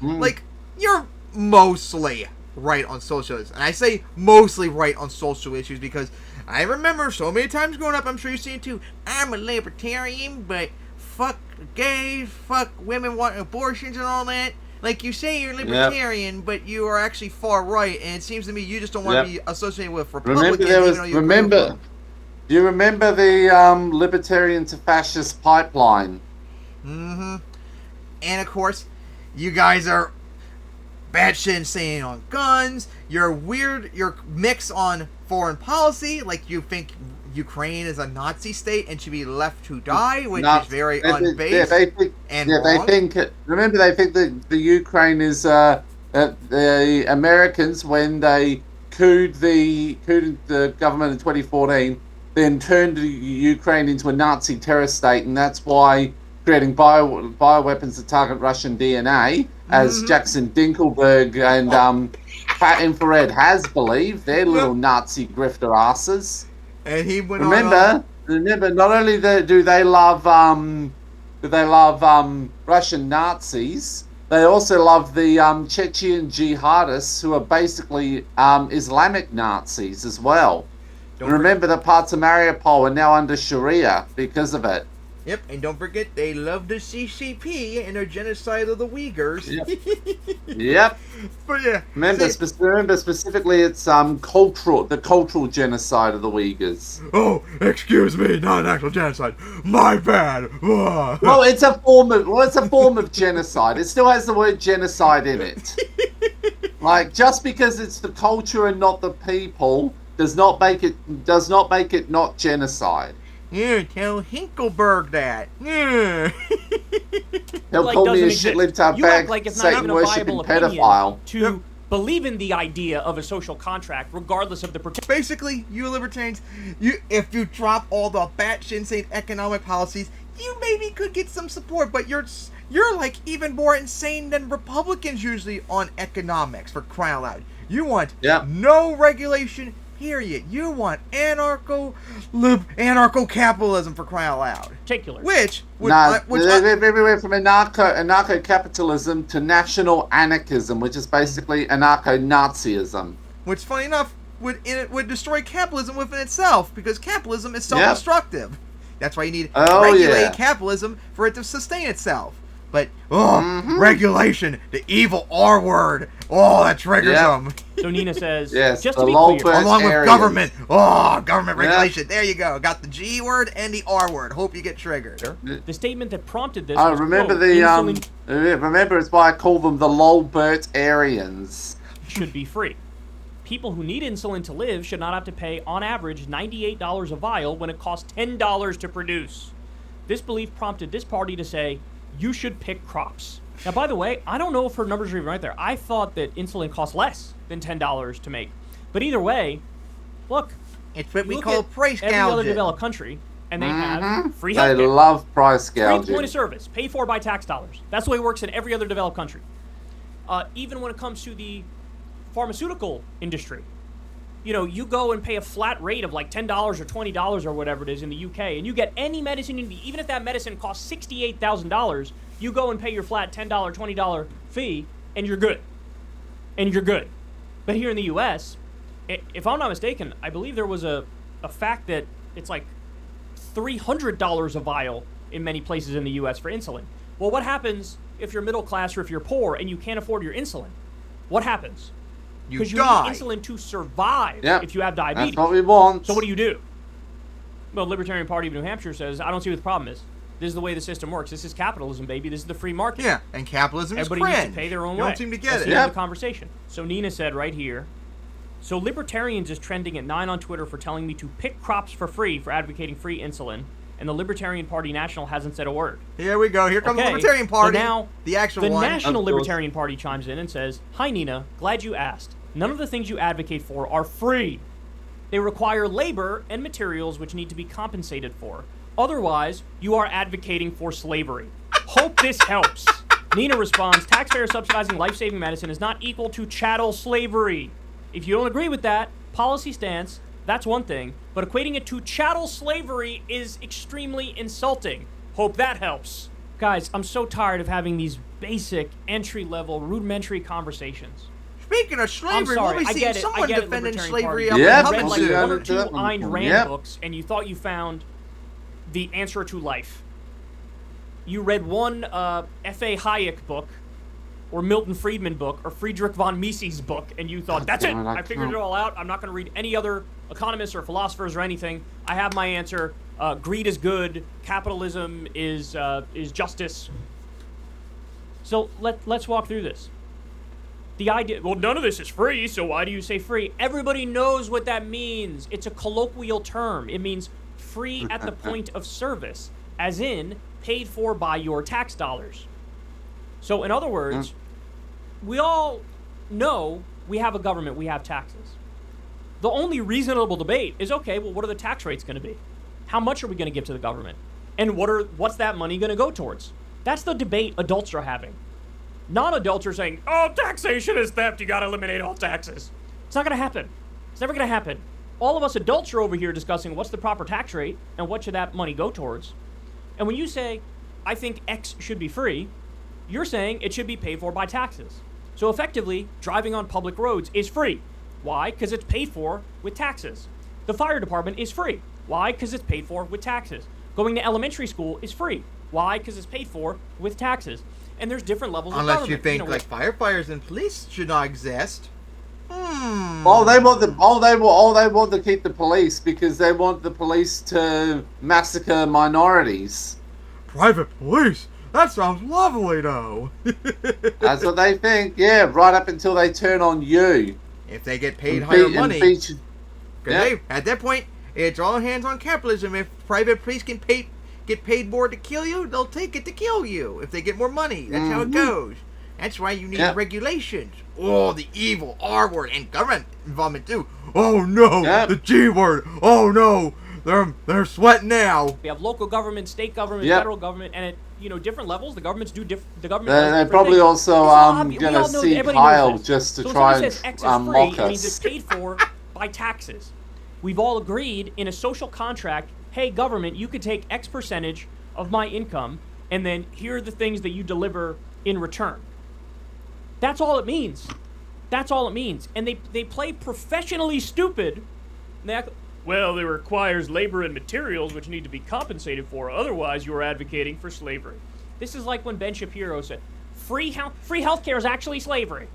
you're mostly right on social issues. And I say mostly right on social issues because I remember so many times growing up, I'm sure you've seen it too, I'm a libertarian, but fuck gays, fuck women wanting abortions and all that. Like, you say you're libertarian, but you are actually far right, and it seems to me you just don't want to be associated with Republicans. Do you remember the libertarian to fascist pipeline? Mm-hmm. And of course, you guys are batshit insane on guns. You're weird. You're mixed on foreign policy. Like, you think Ukraine is a Nazi state and should be left to die, which is very unbased wrong. Remember, they think that the Ukraine is the Americans, when they couped the government in 2014, then turned Ukraine into a Nazi terrorist state, and that's why creating bioweapons to target Russian DNA, as Jackson Dinkelberg and Pat Infrared has believed, they're little Nazi grifter asses. And he went Remember, not only do they love Russian Nazis, they also love the Chechen jihadists, who are basically Islamic Nazis as well. Remember that parts of Mariupol are now under Sharia because of it. Yep, and don't forget, they love the CCP and their genocide of the Uyghurs. Yep. But yeah. Remember specifically, it's the cultural genocide of the Uyghurs. Oh, excuse me, not an actual genocide. My bad. Well, it's a form of genocide. It still has the word genocide in it. Like, just because it's the culture and not the people does not make it not genocide. Yeah, tell Hinkelberg that. Yeah. He'll call me a shit-lipped bag, like it's not even a viable pedophile. To believe in the idea of a social contract, regardless of the Basically, you libertarians, if you drop all the batshit insane economic policies, you maybe could get some support, but you're like even more insane than Republicans usually on economics, for crying out loud. You want no regulation. Period. You want anarcho-capitalism, for crying out loud. Particular. Everywhere from anarcho-capitalism to national anarchism, which is basically anarcho-Nazism. Which, funny enough, would destroy capitalism within itself, because capitalism is self-destructive. That's why you need regulated capitalism for it to sustain itself. But, regulation, the evil R word. Oh, that triggers them. So Nina says, yes, just to be clear. Along with government. Oh, government regulation. There you go. Got the G word and the R word. Hope you get triggered. Sure. The statement that prompted this was, remember insulin it's why I call them the Lolbertarians. Should be free. People who need insulin to live should not have to pay, on average, $98 a vial when it costs $10 to produce. This belief prompted this party to say, you should pick crops. Now, by the way, I don't know if her numbers are even right there. I thought that insulin costs less than $10 to make. But either way, look. It's what we call price gouging. Every other developed country, and they have free healthcare. They love price gouging. Free point of service, paid for by tax dollars. That's the way it works in every other developed country. Even when it comes to the pharmaceutical industry. You know, you go and pay a flat rate of like $10 or $20 or whatever it is in the UK, and you get any medicine you need. Even if that medicine costs $68,000, you go and pay your flat $10, $20 fee, and you're good. But here in the US, if I'm not mistaken, I believe there was a fact that it's like $300 a vial in many places in the U.S. for insulin. Well, what happens if you're middle class or if you're poor and you can't afford your insulin? What happens? Because you need insulin to survive if you have diabetes. That's what we want. So what do? Well, the Libertarian Party of New Hampshire says, I don't see what the problem is. This is the way the system works. This is capitalism, baby. This is the free market. Yeah, and capitalism is Everybody cringe. needs to pay their own You way. don't seem to get That's it. the end of the conversation. So Nina said right here, so Libertarians is trending at 9 on Twitter for telling me to pick crops for free for advocating free insulin, and the Libertarian Party National hasn't said a word. Here we go. Here comes the Libertarian Party. So now, the actual the one. National Libertarian Party chimes in and says, hi, Nina. Glad you asked. None of the things you advocate for are free. They require labor and materials which need to be compensated for. Otherwise, you are advocating for slavery. Hope this helps. Nina responds, taxpayer subsidizing life-saving medicine is not equal to chattel slavery. If you don't agree with that policy stance, that's one thing, but equating it to chattel slavery is extremely insulting. Hope that helps. Guys, I'm so tired of having these basic, entry-level, rudimentary conversations. Speaking of slavery, I'm sorry, we'll be seeing someone defending slavery up in in read like Hubble one or two Ayn Rand books, and you thought you found the answer to life. You read one F.A. Hayek book, or Milton Friedman book, or Friedrich von Mises book, and you thought, that's it! I figured it all out. I'm not going to read any other economists or philosophers or anything. I have my answer. Greed is good. Capitalism is justice. So let's walk through this. The idea, well, none of this is free, so why do you say free? Everybody knows what that means. It's a colloquial term. It means free at the point of service, as in paid for by your tax dollars. So in other words, we all know we have a government, we have taxes. The only reasonable debate is, okay, well, what are the tax rates going to be? How much are we going to give to the government? And what's that money going to go towards? That's the debate adults are having. Non-adults are saying, oh, taxation is theft, you gotta eliminate all taxes. It's not gonna happen. It's never gonna happen. All of us adults are over here discussing what's the proper tax rate and what should that money go towards. And when you say, I think X should be free, you're saying it should be paid for by taxes. So effectively, driving on public roads is free. Why? Because it's paid for with taxes. The fire department is free. Why? Because it's paid for with taxes. Going to elementary school is free. Why? Because it's paid for with taxes. And there's different levels of government. Unless you think like firefighters and police should not exist. Oh, they want to keep the police because they want the police to massacre minorities. Private police? That sounds lovely, though. That's what they think. Yeah, right up until they turn on you. If they get paid higher money. At that point, it's all hands on capitalism. If private police can get paid more to kill you, they'll take it to kill you if they get more money. That's how it goes. That's why you need regulations. Oh, the evil R word and government involvement too. Oh no, the G word. Oh no, they're sweating now. We have local government, state government, federal government, and at different levels, the governments do the government. They're probably things. also gonna see Kyle just to try and mock us. It means it's paid for by taxes. We've all agreed in a social contract. Hey, government, you could take X percentage of my income, and then here are the things that you deliver in return. That's all it means. That's all it means. And they play professionally stupid. They act, well, it requires labor and materials which need to be compensated for. Otherwise, you are advocating for slavery. This is like when Ben Shapiro said, free healthcare is actually slavery.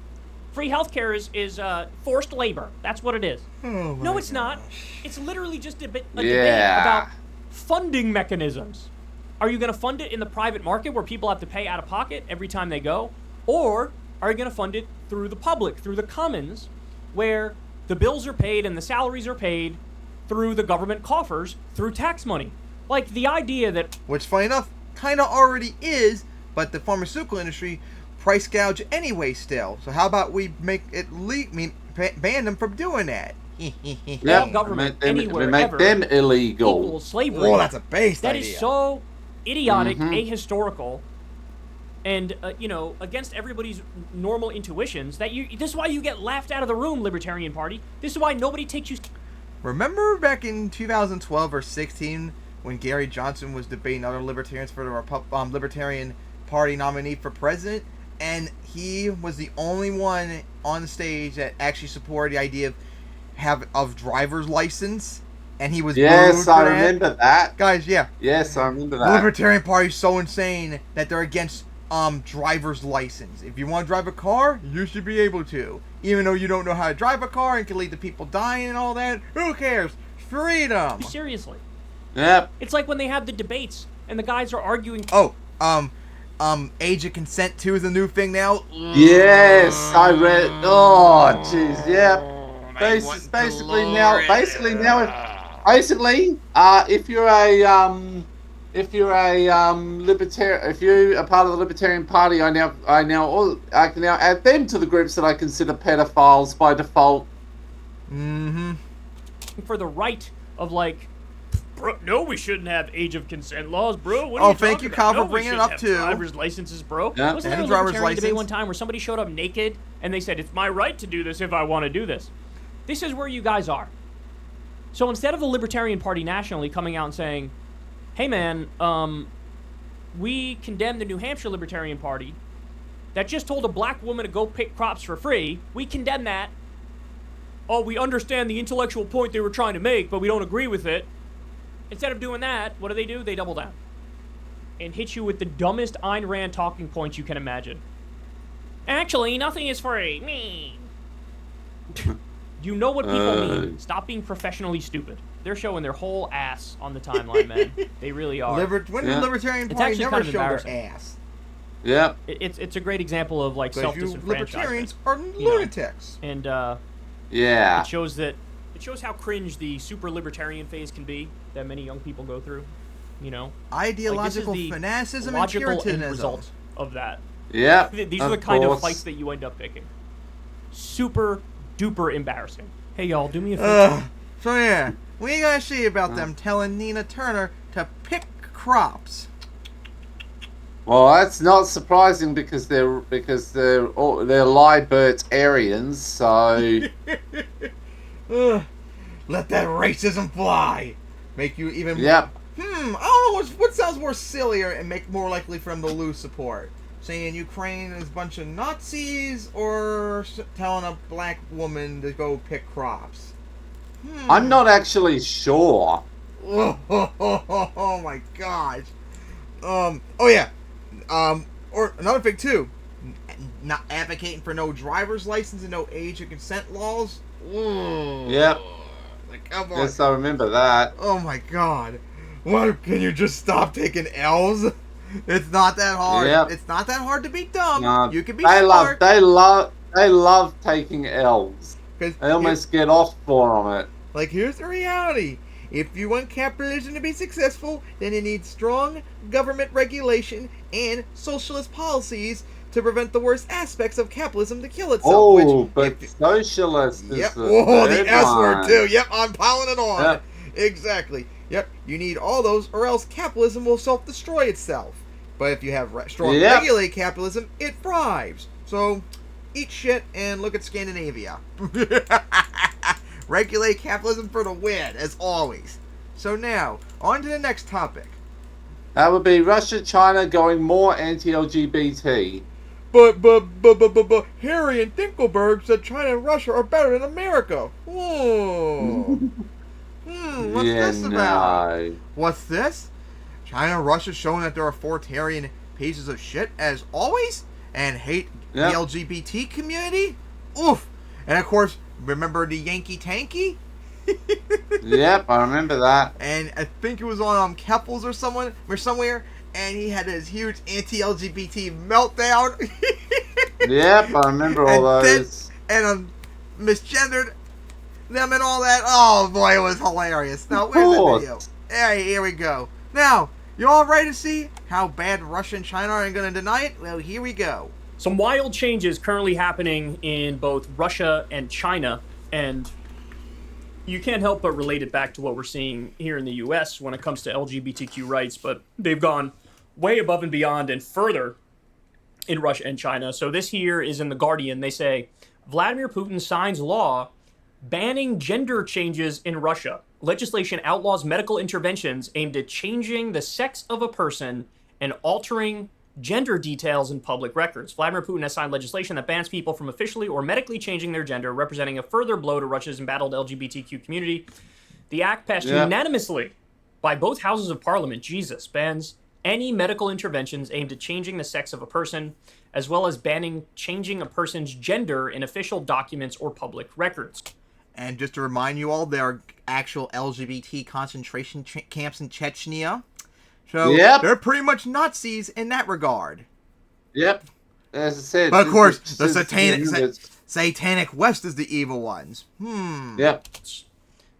Free healthcare is forced labor. That's what it is. No, it's not. It's literally just a debate about funding mechanisms. Are you going to fund it in the private market where people have to pay out of pocket every time they go? Or are you going to fund it through the public, through the commons, where the bills are paid and the salaries are paid through the government coffers, through tax money? Like the idea that... Which, funny enough, kind of already is, but the pharmaceutical industry price gouge anyway still. So how about we make it ban them from doing that? All government anywhere make ever them illegal. Equals slavery. Oh, that's a base idea. That is so idiotic, ahistorical, and against everybody's normal intuitions. This is why you get laughed out of the room, Libertarian Party. This is why nobody takes you. Remember back in 2012 or 16 when Gary Johnson was debating other libertarians for the Libertarian Party nominee for president? And he was the only one on the stage that actually supported the idea of driver's license. and he was Yes, booed for I that. remember that. Guys, yeah. Yes, I remember The that. Libertarian Party's so insane that they're against driver's license. If you want to drive a car, you should be able to. Even though you don't know how to drive a car and can lead to people dying and all that, who cares? Freedom. Seriously. Yep. It's like when they have the debates and the guys are arguing. Oh, age of consent too is a new thing now. Yes, I read. Oh, jeez. Yep. Basically now, if you're a libertarian, if you're a part of the Libertarian Party, I can now add them to the groups that I consider pedophiles by default. Mm-hmm. For the right of like, bro, no, we shouldn't have age of consent laws, bro. What are you thank you, talking Kyle, about? for bringing it we up shouldn't too. have driver's licenses, bro. Yeah. Wasn't there And a driver's libertarian debate license. one time where somebody showed up naked and they said, it's my right to do this if I want to do this? This is where you guys are. So instead of the Libertarian Party nationally coming out and saying, hey man, we condemn the New Hampshire Libertarian Party that just told a black woman to go pick crops for free, we condemn that. Oh, we understand the intellectual point they were trying to make, but we don't agree with it. Instead of doing that, what do? They double down and hit you with the dumbest Ayn Rand talking points you can imagine. Actually, nothing is free. Me. You know what people mean. Stop being professionally stupid. They're showing their whole ass on the timeline, man. They really are. When the Libertarian It's Party actually never kind of showed their embarrassing. ass. Yep. It's a great example of like Because you self-disenfranchisement. Libertarians are know. lunatics. And Yeah. it shows how cringe the super libertarian phase can be that many young people go through. You know, Ideological like, this is the fanaticism and logical end puritanism. result of that. Yep. These are the kind of fights that you end up picking. Super duper embarrassing. Hey y'all, do me a favor. So yeah, what you gotta say about them telling Nina Turner to pick crops? Well, that's not surprising because they're libertarians, so Let that racism fly. Make you even. yep. I don't know what sounds more sillier and make more likely for them to lose support. Saying Ukraine is a bunch of Nazis or telling a black woman to go pick crops. I'm not actually sure. Oh my gosh. Oh yeah. Or another thing too. Not advocating for no driver's license and no age of consent laws. Yep. Like, come on. Yes, I remember that. Oh my god. Why can you just stop taking L's? It's not that hard. Yep. It's not that hard to be dumb. No, You can be they smart. they love taking L's. 'Cause They almost get off for it. Like, here's the reality. If you want capitalism to be successful, then you need strong government regulation and socialist policies to prevent the worst aspects of capitalism to kill itself. Oh, which, but socialist is Yep. the Oh, third the S word one. too. Yep, I'm piling it on. Yep. Exactly. Yep. You need all those, or else capitalism will self-destroy itself. But if you have strong Yep. regulated capitalism, it thrives. So, eat shit and look at Scandinavia. Regulate capitalism for the win, as always. So now, on to the next topic. That would be Russia, China going more anti-LGBT. But, Harry and Dinkelberg said China and Russia are better than America. Whoa. What's this about? No. What's this? China and Russia showing that they're authoritarian pieces of shit, as always, and hate Yep. the LGBT community? Oof. And of course, remember the Yankee Tanky? Yep, I remember that. And I think it was on Keppels or somewhere, and he had this huge anti-LGBT meltdown. Yep, I remember all those. And misgendered them and all that. Oh boy, it was hilarious. Now, where's the video? Hey, here we go. Now, you all ready to see how bad Russia and China are going to deny it? Well, here we go. Some wild changes currently happening in both Russia and China, and you can't help but relate it back to what we're seeing here in the US when it comes to LGBTQ rights, but they've gone way above and beyond and further in Russia and China. So this here is in The Guardian. They say, Vladimir Putin signs law banning gender changes in Russia. Legislation outlaws medical interventions aimed at changing the sex of a person and altering gender details in public records. Vladimir Putin has signed legislation that bans people from officially or medically changing their gender, representing a further blow to Russia's embattled LGBTQ community. The act passed unanimously by both houses of parliament, Jesus, bans any medical interventions aimed at changing the sex of a person, as well as banning changing a person's gender in official documents or public records. And just to remind you all, there are actual LGBT concentration camps in Chechnya. So they're pretty much Nazis in that regard. Yep. As I said. But of course, the satanic West is the evil ones. Yep.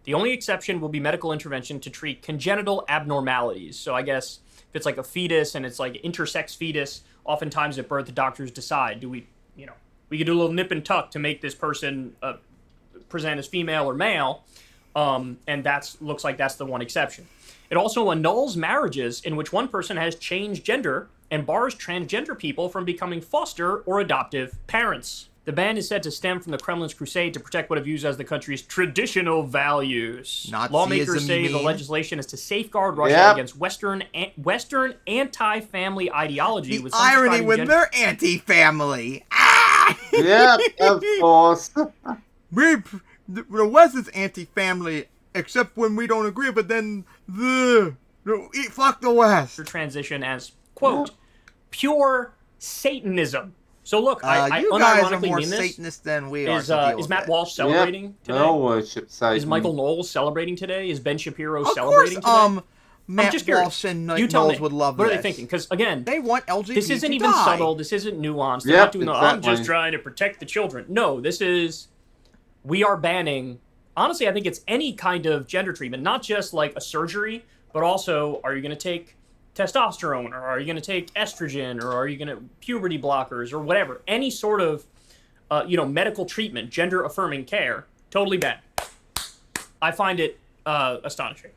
The only exception will be medical intervention to treat congenital abnormalities. So I guess if it's like a fetus and it's like intersex fetus, oftentimes at birth the doctors decide, do we could do a little nip and tuck to make this person present as female or male, and looks like that's the one exception. It also annuls marriages in which one person has changed gender and bars transgender people from becoming foster or adoptive parents. The ban is said to stem from the Kremlin's crusade to protect what it views as the country's traditional values. Nazism, Lawmakers say the legislation is to safeguard Russia against Western anti-family ideology. The irony when they're anti-family. Yep, of course. The West is anti-family, except when we don't agree, but then fuck the West. Transition as, quote, pure Satanism. So look, I you guys are unironically more mean this. Satanist than we are. Is Matt Walsh celebrating today? No worship Satan. Is Michael Knowles celebrating today? Is Ben Shapiro of celebrating course, today? Matt Walsh and Knowles would love what this. are they thinking? Because again, they want LGBT this isn't to even die. subtle. This isn't nuanced. They're not doing I'm just trying to protect the children. No, we are banning. Honestly, I think it's any kind of gender treatment, not just like a surgery, but also, are you going to take testosterone, or are you going to take estrogen, or are you going to puberty blockers, or whatever? Any sort of, medical treatment, gender-affirming care, totally banned. I find it astonishing.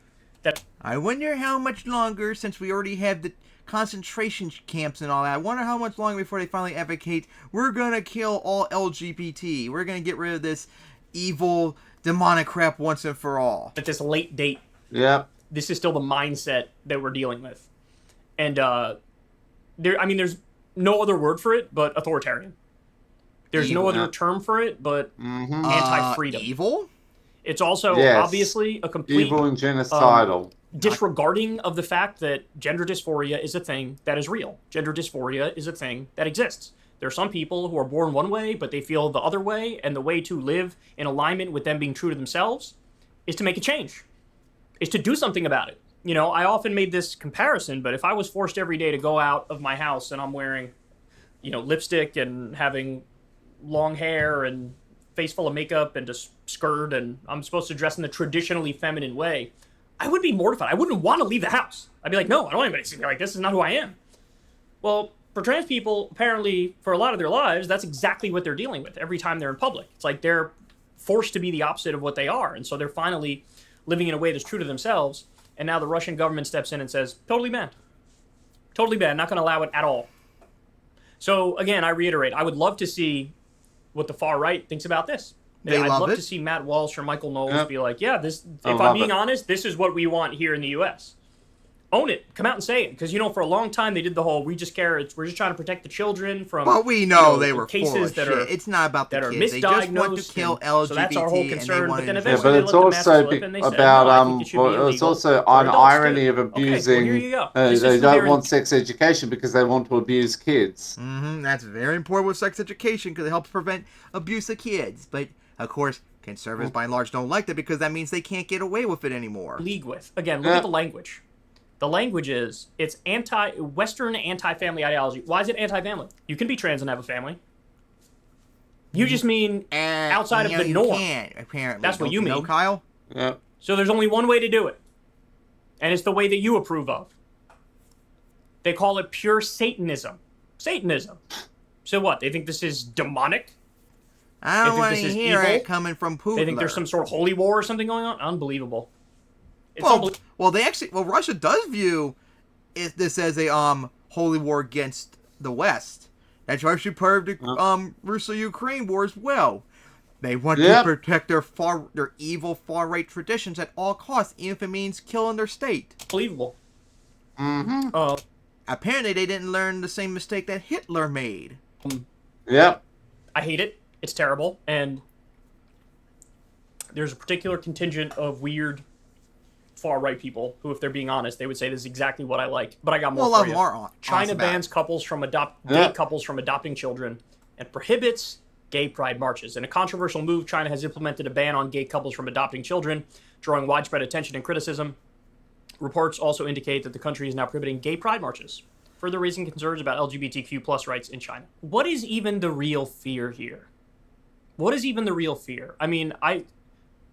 I wonder how much longer, since we already have the concentration camps and all that, I wonder how much longer before they finally advocate, we're going to kill all LGBT. We're going to get rid of this evil, demonic crap once and for all. At this late date. Yeah. This is still the mindset that we're dealing with. And there's no other word for it but authoritarian. There's no other term for it but anti-freedom. Evil? It's also obviously a complete evil and genocidal. Disregarding of the fact that gender dysphoria is a thing that is real. Gender dysphoria is a thing that exists. There are some people who are born one way, but they feel the other way, and the way to live in alignment with them being true to themselves is to make a change, is to do something about it. I often made this comparison, but if I was forced every day to go out of my house and I'm wearing, lipstick and having long hair and face full of makeup and just skirt, and I'm supposed to dress in the traditionally feminine way, I would be mortified. I wouldn't want to leave the house. I'd be like, no, I don't want anybody to see me like this. This is not who I am. Well, for trans people, apparently, for a lot of their lives, that's exactly what they're dealing with every time they're in public. It's like they're forced to be the opposite of what they are, and so they're finally living in a way that's true to themselves, and now the Russian government steps in and says, totally banned. Totally banned. Not going to allow it at all. So, again, I reiterate, I would love to see what the far right thinks about this. I'd love to see Matt Walsh or Michael Knowles be like, if I'm being honest, this is what we want here in the U.S. Own it. Come out and say it. Because, for a long time they did the whole, we're just trying to protect the children from But we know they were cases that are it's not about the that kids. are misdiagnosed. They just want to kill LGBT. So that's our whole concern. But then Yeah, eventually but they it's let the masses also slip and they said, about no, I think it should be it's illegal also for an adults irony too. of Okay, abusing. well, here you go. They don't want sex education because they want to abuse kids. That's very important with sex education because it helps prevent abuse of kids. But of course, conservatives by and large don't like that because that means they can't get away with it anymore. League with. Again, look at the language. The language is, it's Western anti-family ideology. Why is it anti-family? You can be trans and have a family. You just mean outside of the norm. Can't, apparently. That's what you mean. Kyle? Yeah. So there's only one way to do it. And it's the way that you approve of. They call it pure Satanism. Satanism. So what? They think this is demonic? I don't want to this is hear evil? it coming from Putin. They think there's some sort of holy war or something going on? Unbelievable. Russia does view this as a holy war against the West. That's actually part of the Russo-Ukraine war as well. They want to protect their evil far-right traditions at all costs, even if it means killing their state. Unbelievable. Apparently, they didn't learn the same mistake that Hitler made. Yep. I hate it. It's terrible. And there's a particular contingent of weird far-right people who, if they're being honest, they would say this is exactly what I like. But I got more Well, a lot for of you. them are China awesome bans about couples from gay couples from adopting children and prohibits gay pride marches. In a controversial move, China has implemented a ban on gay couples from adopting children, drawing widespread attention and criticism. Reports also indicate that the country is now prohibiting gay pride marches, further raising concerns about LGBTQ plus rights in China. What is even the real fear here? What is even the real fear? I mean,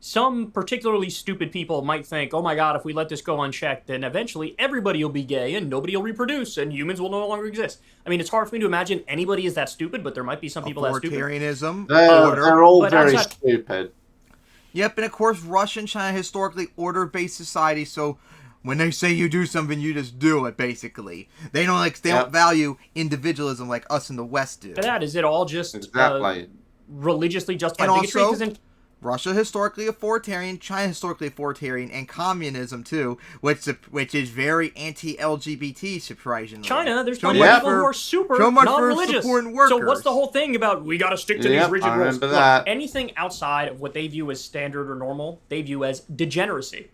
some particularly stupid people might think, oh my god, if we let this go unchecked, then eventually everybody will be gay and nobody will reproduce and humans will no longer exist. I mean, it's hard for me to imagine anybody is that stupid, but there might be some people that stupid. Authoritarianism. They're all very stupid. Yep, and of course, Russia and China historically order-based society, so when they say you do something, you just do it, basically. They don't value individualism like us in the West do. That is it all just religiously justified and bigotry? Also, Russia historically authoritarian, China historically authoritarian, and communism too, which is very anti-LGBT, surprisingly. China, there's plenty of people who are super non-religious. So what's the whole thing about we got to stick to these rigid rules? Look, anything outside of what they view as standard or normal, they view as degeneracy.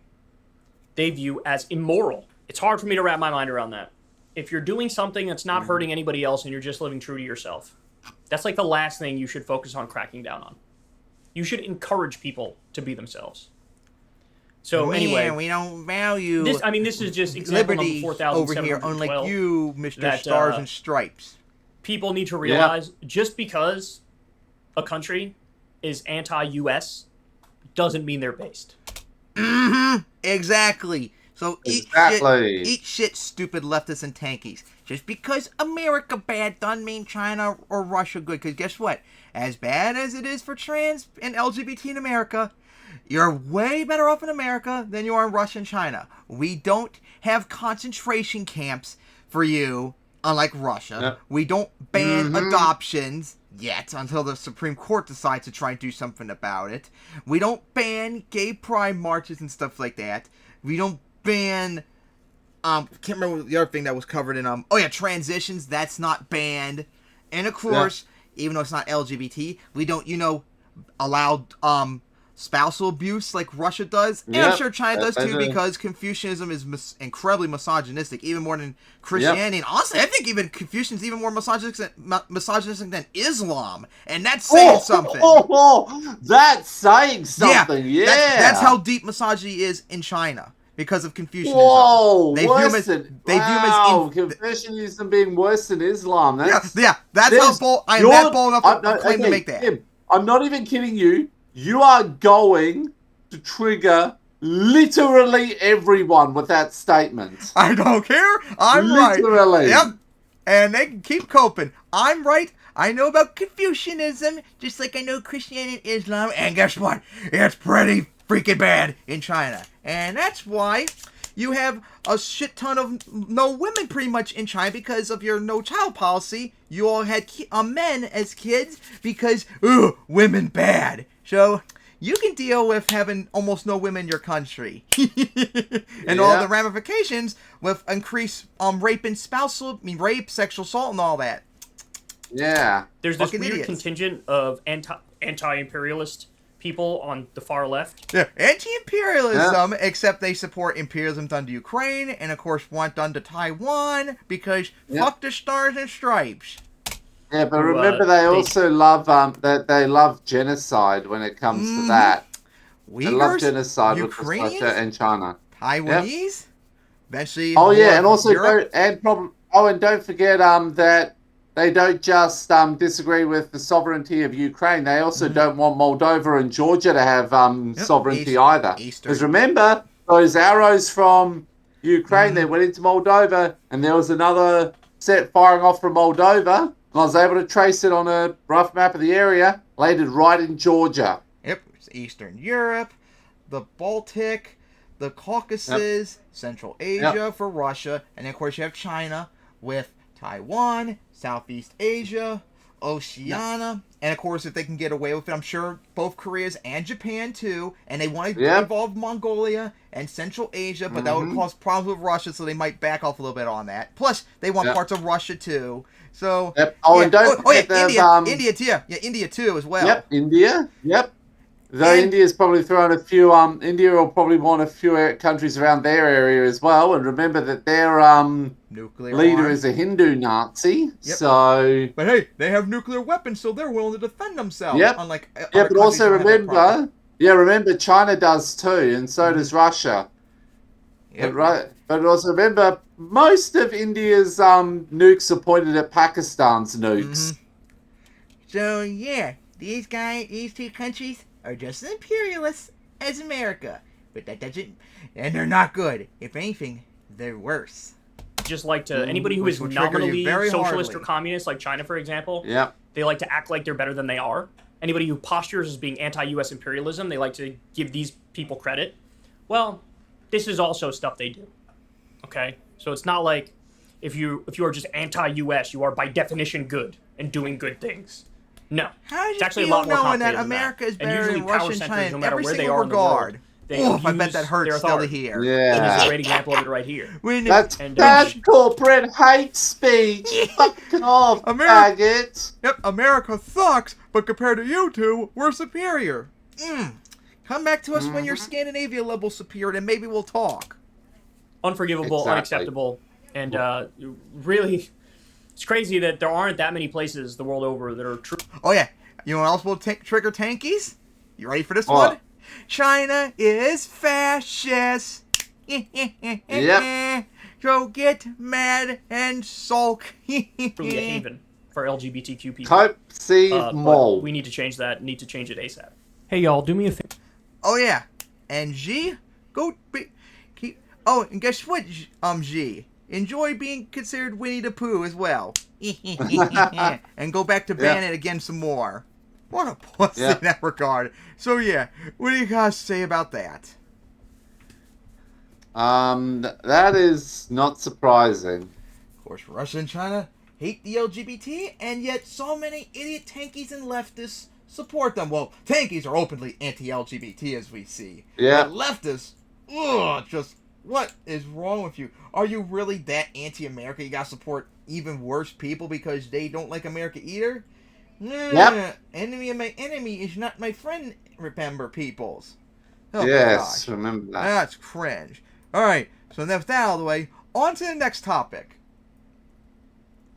They view as immoral. It's hard for me to wrap my mind around that. If you're doing something that's not hurting anybody else and you're just living true to yourself, that's like the last thing you should focus on cracking down on. You should encourage people to be themselves. So anyway, we don't value this. I mean, this is just example number 4,712. Over here, unlike you, Mr. Stars and Stripes. People need to realize just because a country is anti-US doesn't mean they're based. Exactly. So eat shit, stupid leftists and tankies. Just because America bad doesn't mean China or Russia good. Because guess what? As bad as it is for trans and LGBT in America, you're way better off in America than you are in Russia and China. We don't have concentration camps for you, unlike Russia. Yep. We don't ban adoptions yet until the Supreme Court decides to try and do something about it. We don't ban gay pride marches and stuff like that. We don't ban can't remember the other thing that was covered in transitions. That's not banned. And of course, even though it's not LGBT, we don't allow spousal abuse like Russia does. And I'm sure China does too, because Confucianism is incredibly misogynistic, even more than Christianity. And honestly, I think even Confucianism is even more misogynistic than Islam. And that's saying something. That's saying something, That's how deep misogyny is in China. Because of Confucianism. Whoa, Confucianism being worse than Islam. That's how bold I am that bold enough to claim to make that. Tim, I'm not even kidding you. You are going to trigger literally everyone with that statement. I don't care. I'm literally. Right. Yep. And they can keep coping. I'm right. I know about Confucianism, just like I know Christianity and Islam. And guess what? It's pretty freaking bad in China. And that's why you have a shit ton of no women pretty much in China because of your no child policy. You all had men as kids because, women bad. So you can deal with having almost no women in your country. And all the ramifications with increased rape, sexual assault, and all that. Yeah. There's this weird contingent of anti-imperialist people on the far left. Yeah, anti-imperialism, except they support imperialism done to Ukraine, and of course want done to Taiwan, because fuck the Stars and Stripes. Yeah, but remember they also love they love genocide when it comes to that. Uyghurs, they love genocide Ukrainians, with Russia and China. Taiwanese, eventually. And also don't forget that they don't just disagree with the sovereignty of Ukraine. They also don't want Moldova and Georgia to have sovereignty either. Because remember, those arrows from Ukraine, they went into Moldova, and there was another set firing off from Moldova, and I was able to trace it on a rough map of the area, landed right in Georgia. Yep, it's Eastern Europe, the Baltic, the Caucasus, Central Asia for Russia, and then of course you have China with Taiwan, Southeast Asia, Oceania, and of course if they can get away with it, I'm sure both Koreas and Japan too, and they want to involve Mongolia and Central Asia, but that would cause problems with Russia, so they might back off a little bit on that. Plus, they want parts of Russia too, so... And don't India too, as well. India, Though India's probably thrown a few. India will probably want a few countries around their area as well. And remember that their nuclear leader arms. is a Hindu Nazi. Yep. So. But hey, they have nuclear weapons, so they're willing to defend themselves. Yep. Unlike Yeah, other but also countries who have that problem. remember China does too, and so does Russia. Yep. But also remember, most of India's nukes are pointed at Pakistan's nukes. So yeah, these two countries are just as imperialist as America, but that doesn't, and they're not good. If anything, they're worse. Just like to anybody who is nominally socialist or communist, like China, for example. Yep. They like to act like they're better than they are. Anybody who postures as being anti-U.S. imperialism, they like to give these people credit. Well, this is also stuff they do. Okay, so it's not like if you are just anti-U.S., you are by definition good and doing good things. No, it's actually a lot more knowing complicated that America is and better usually than Russia and power-centered, China no in matter every where they single are in the world. regard. They I bet that hurts still to authority. hear. Yeah. And this is a great example of it right here. That's corporate hate speech. Fucking off, faggot. Yep, America sucks, but compared to you two, we're superior. Come back to us when you're Scandinavia level superior, and maybe we'll talk. Unforgivable, unacceptable, and really, it's crazy that there aren't that many places the world over that are true. Oh yeah, you know what else will trigger tankies? You ready for this one? China is fascist. Yep. So get mad and sulk. Really a haven for LGBTQ people. Type C mole. We need to change that. Need to change it ASAP. Hey y'all, do me a favor. Oh yeah, and G, and guess what, G? Enjoy being considered Winnie the Pooh as well. And go back to ban it again some more. What a pussy in that regard. So yeah, what do you guys say about that? That is not surprising. Of course, Russia and China hate the LGBT, and yet so many idiot tankies and leftists support them. Well, tankies are openly anti-LGBT, as we see. Yeah. But leftists, just what is wrong with you? Are you really that anti-America? You gotta support even worse people because they don't like America either? Yep. Enemy of my enemy is not my friend, remember, peoples. Oh, yes, gosh. remember that. That's cringe. Alright, so with that out of the way, on to the next topic.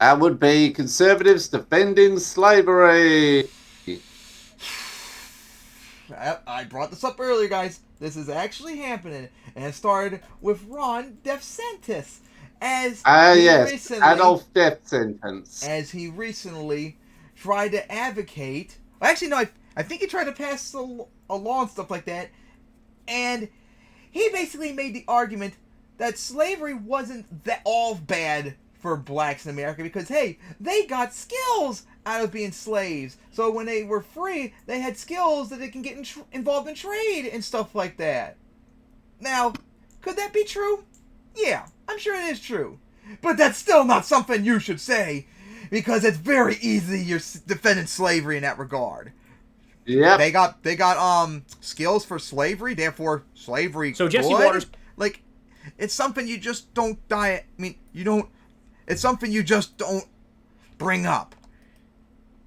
That would be conservatives defending slavery. I brought this up earlier, guys. This is actually happening, and it started with Ron DeSantis, recently, adult death sentence. As he recently tried to advocate. Well, actually, no, I think he tried to pass a law and stuff like that, and he basically made the argument that slavery wasn't that all bad for blacks in America because, hey, they got skills out of being slaves. So when they were free, they had skills that they can get involved in trade and stuff like that. Now, could that be true? Yeah, I'm sure it is true. But that's still not something you should say because it's very easy you're defending slavery in that regard. Yeah. They got skills for slavery, therefore slavery. So Jesse good. Waters, like, it's something you just don't die. I mean, you don't. It's something you just don't bring up.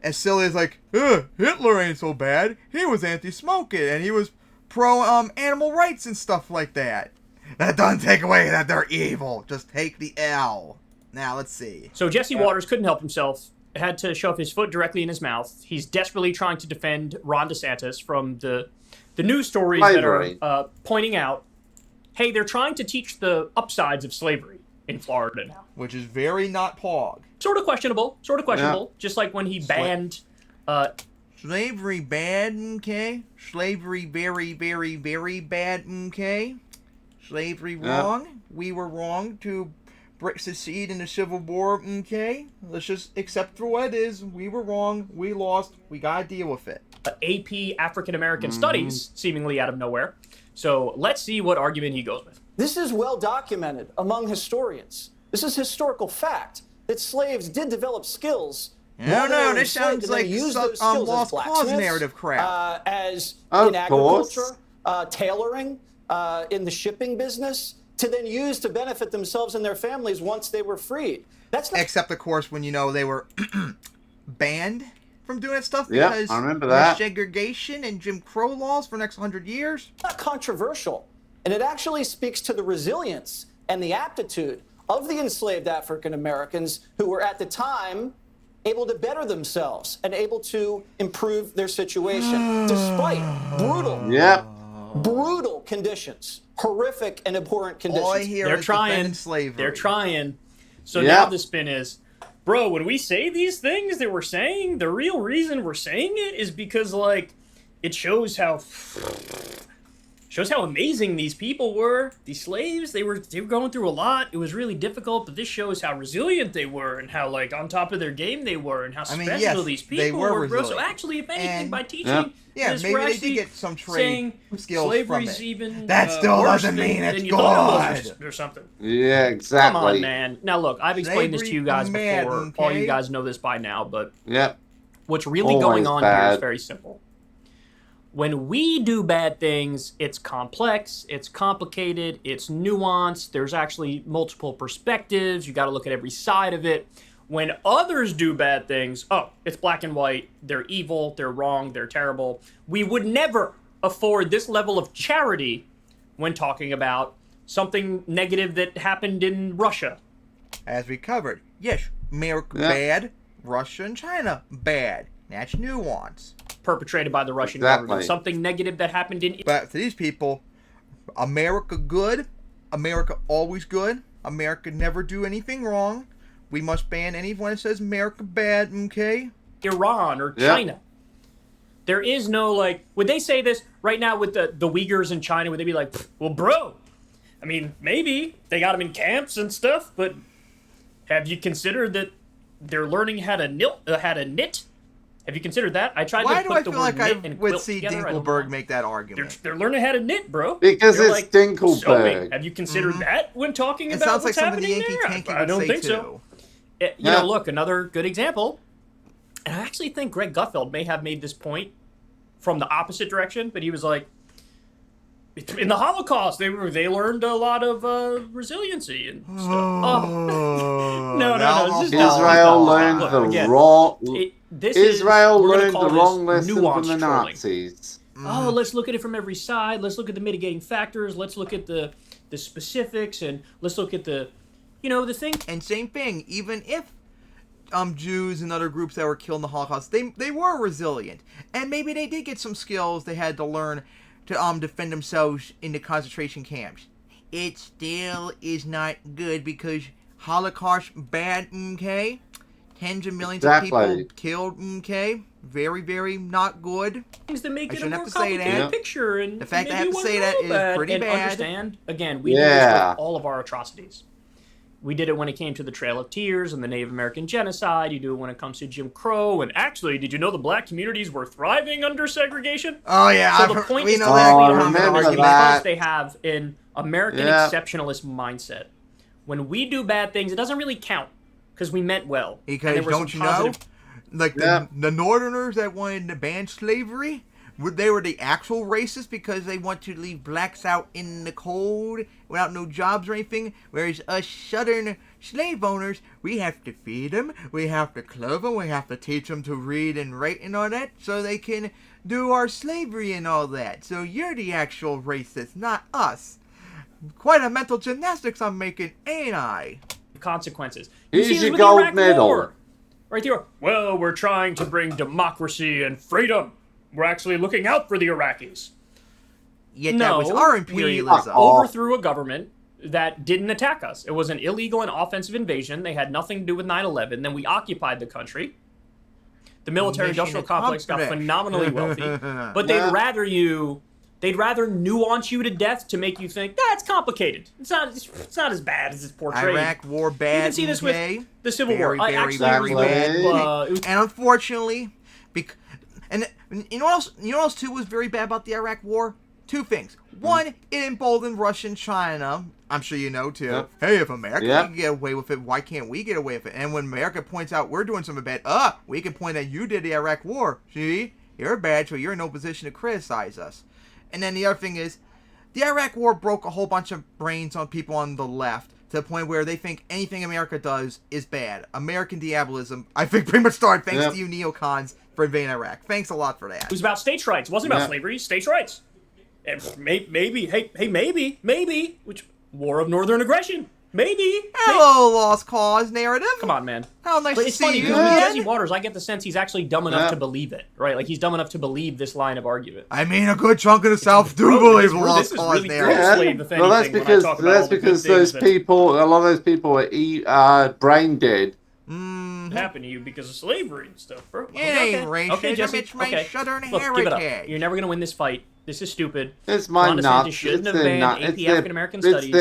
As silly as like, Hitler ain't so bad. He was anti-smoking and he was pro animal rights and stuff like that. That doesn't take away that they're evil. Just take the L. Now let's see. So Jesse Waters couldn't help himself. Had to shove his foot directly in his mouth. He's desperately trying to defend Ron DeSantis from the news stories that are pointing out, hey, they're trying to teach the upsides of slavery in Florida now. Which is very not pog. Sort of questionable. Yeah. Just like when he banned... slavery bad, okay? Slavery very, very, very bad, okay? Slavery wrong. We were wrong to secede in the Civil War, okay? Let's just accept for what it is. We were wrong. We lost. We gotta deal with it. AP African American Studies, seemingly out of nowhere. So let's see what argument he goes with. This is well documented among historians. This is historical fact that slaves did develop skills. No, this sounds like some lost cause narrative crap. As in agriculture, tailoring, in the shipping business, to then use to benefit themselves and their families once they were freed. That's not... Except, of course, when, they were banned from doing that stuff Yeah, because I remember there's that. segregation and Jim Crow laws for the next 100 years? Not controversial, and it actually speaks to the resilience and the aptitude of the enslaved African Americans who were at the time able to better themselves and able to improve their situation despite brutal conditions, horrific and abhorrent conditions. All I hear They're is trying. defending slavery. They're trying. So Yeah. now the spin is, bro, when we say these things that we're saying, the real reason we're saying it is because, like, it shows how amazing these people were. These slaves, they were going through a lot. It was really difficult, but this shows how resilient they were and how, like, on top of their game they were and how special these people they were bro. So resilient. actually, if anything, And- by teaching this, maybe we're they did actually get some trade saying skills from slavery's it. even That still worse doesn't mean than it's you thought it was good. or something. Yeah, exactly. Come on, man. Now, look, I've explained this to you guys Slavery before. bad, All you okay? guys know this by now, but Yep. what's really Always going on here is bad. very simple. When we do bad things, it's complex, it's complicated, it's nuanced, there's actually multiple perspectives, you got to look at every side of it. When others do bad things, oh, it's black and white, they're evil, they're wrong, they're terrible. We would never afford this level of charity when talking about something negative that happened in Russia. As we covered, yes, America bad, Russia and China bad. That's nuance. Perpetrated by the Russian Exactly. government. Something negative that happened in... But to these people, America good, America always good, America never do anything wrong. We must ban anyone that says America bad, okay? Iran or China. There is no, like, would they say this right now with the Uyghurs in China? Would they be like, well, bro, I mean, maybe they got them in camps and stuff, but have you considered that they're learning how to knit? Have you considered that? I tried Why to do put I the feel word like I knit and would quilt see together. I don't Dinkelberg know. make that argument? They're learning how to knit, bro. Because They're it's Dinkelberg. sewing. Have you considered that when talking It about sounds like what's something the happening Yankee there? Tanky I would don't say think too. so. You know, look, another good example. And I actually think Greg Gutfeld may have made this point from the opposite direction, but he was like, in the Holocaust, they learned a lot of resiliency and stuff. No. Israel learned the wrong. Israel learned the wrong lesson from the Nazis. Oh, let's look at it from every side. Let's look at the mitigating factors. Let's look at the specifics, and let's look at the thing. And same thing, even if Jews and other groups that were killed in the Holocaust, they were resilient, and maybe they did get some skills they had to learn to defend themselves in the concentration camps. It still is not good because Holocaust bad, okay? Tens of millions of people killed, okay? Very, very not good. Things that make I it a shouldn't more have to say complicated that. picture, and The fact maybe I have to you say wouldn't that know is pretty and bad. Understand? Again, we did this with all of our atrocities. We did it when it came to the Trail of Tears and the Native American genocide. You do it when it comes to Jim Crow. And actually, did you know the black communities were thriving under segregation? Oh, yeah. So the point is because they have an American exceptionalist mindset. When we do bad things, it doesn't really count because we meant well. Because don't you know, like the Northerners that wanted to ban slavery, they were the actual racists because they want to leave blacks out in the cold without no jobs or anything. Whereas us Southern slave owners, we have to feed them, we have to clothe them, we have to teach them to read and write and all that so they can do our slavery and all that. So you're the actual racist, not us. Quite a mental gymnastics I'm making, ain't I? Consequences. Here's your gold medal. War. Right there. Well, we're trying to bring democracy and freedom. We're actually looking out for the Iraqis. Yet that was our imperialism. We overthrew a government that didn't attack us. It was an illegal and offensive invasion. They had nothing to do with 9/11. Then we occupied the country. The military-industrial complex got phenomenally wealthy. But they'd rather nuance you to death to make you think, it's complicated. It's not as bad as it's portrayed. Iraq war bad. You can see this with the Civil War. Very bad. And unfortunately, and you know what else too was very bad about the Iraq war? Two things. One, it emboldened Russia and China. I'm sure you know too. Yep. Hey, if America can get away with it, why can't we get away with it? And when America points out we're doing something bad, we can point out you did the Iraq war. See? You're bad, so you're in no position to criticize us. And then the other thing is, the Iraq war broke a whole bunch of brains on people on the left to the point where they think anything America does is bad. American diabolism, I think, pretty much started thanks to you neocons for invading Iraq. Thanks a lot for that. It was about states' rights. It wasn't about slavery. States' rights. And maybe, which war of northern aggression. Maybe. Hello, lost cause narrative. Come on, man. How nice but to it's see funny, you. because Jesse Waters, I get the sense he's actually dumb enough to believe it, right? Like, he's dumb enough to believe this line of argument. I mean, a good chunk of the South do believe the lost cause narrative. Well, that's because those people, a lot of those people are brain dead. Happened to you because of slavery and stuff, bro. It ain't racism, okay, Jesse, it's my southern Look, give it up. heritage. You're never going to win this fight. This is stupid. It's my Ron DeSantis shouldn't have banned AP African American Studies.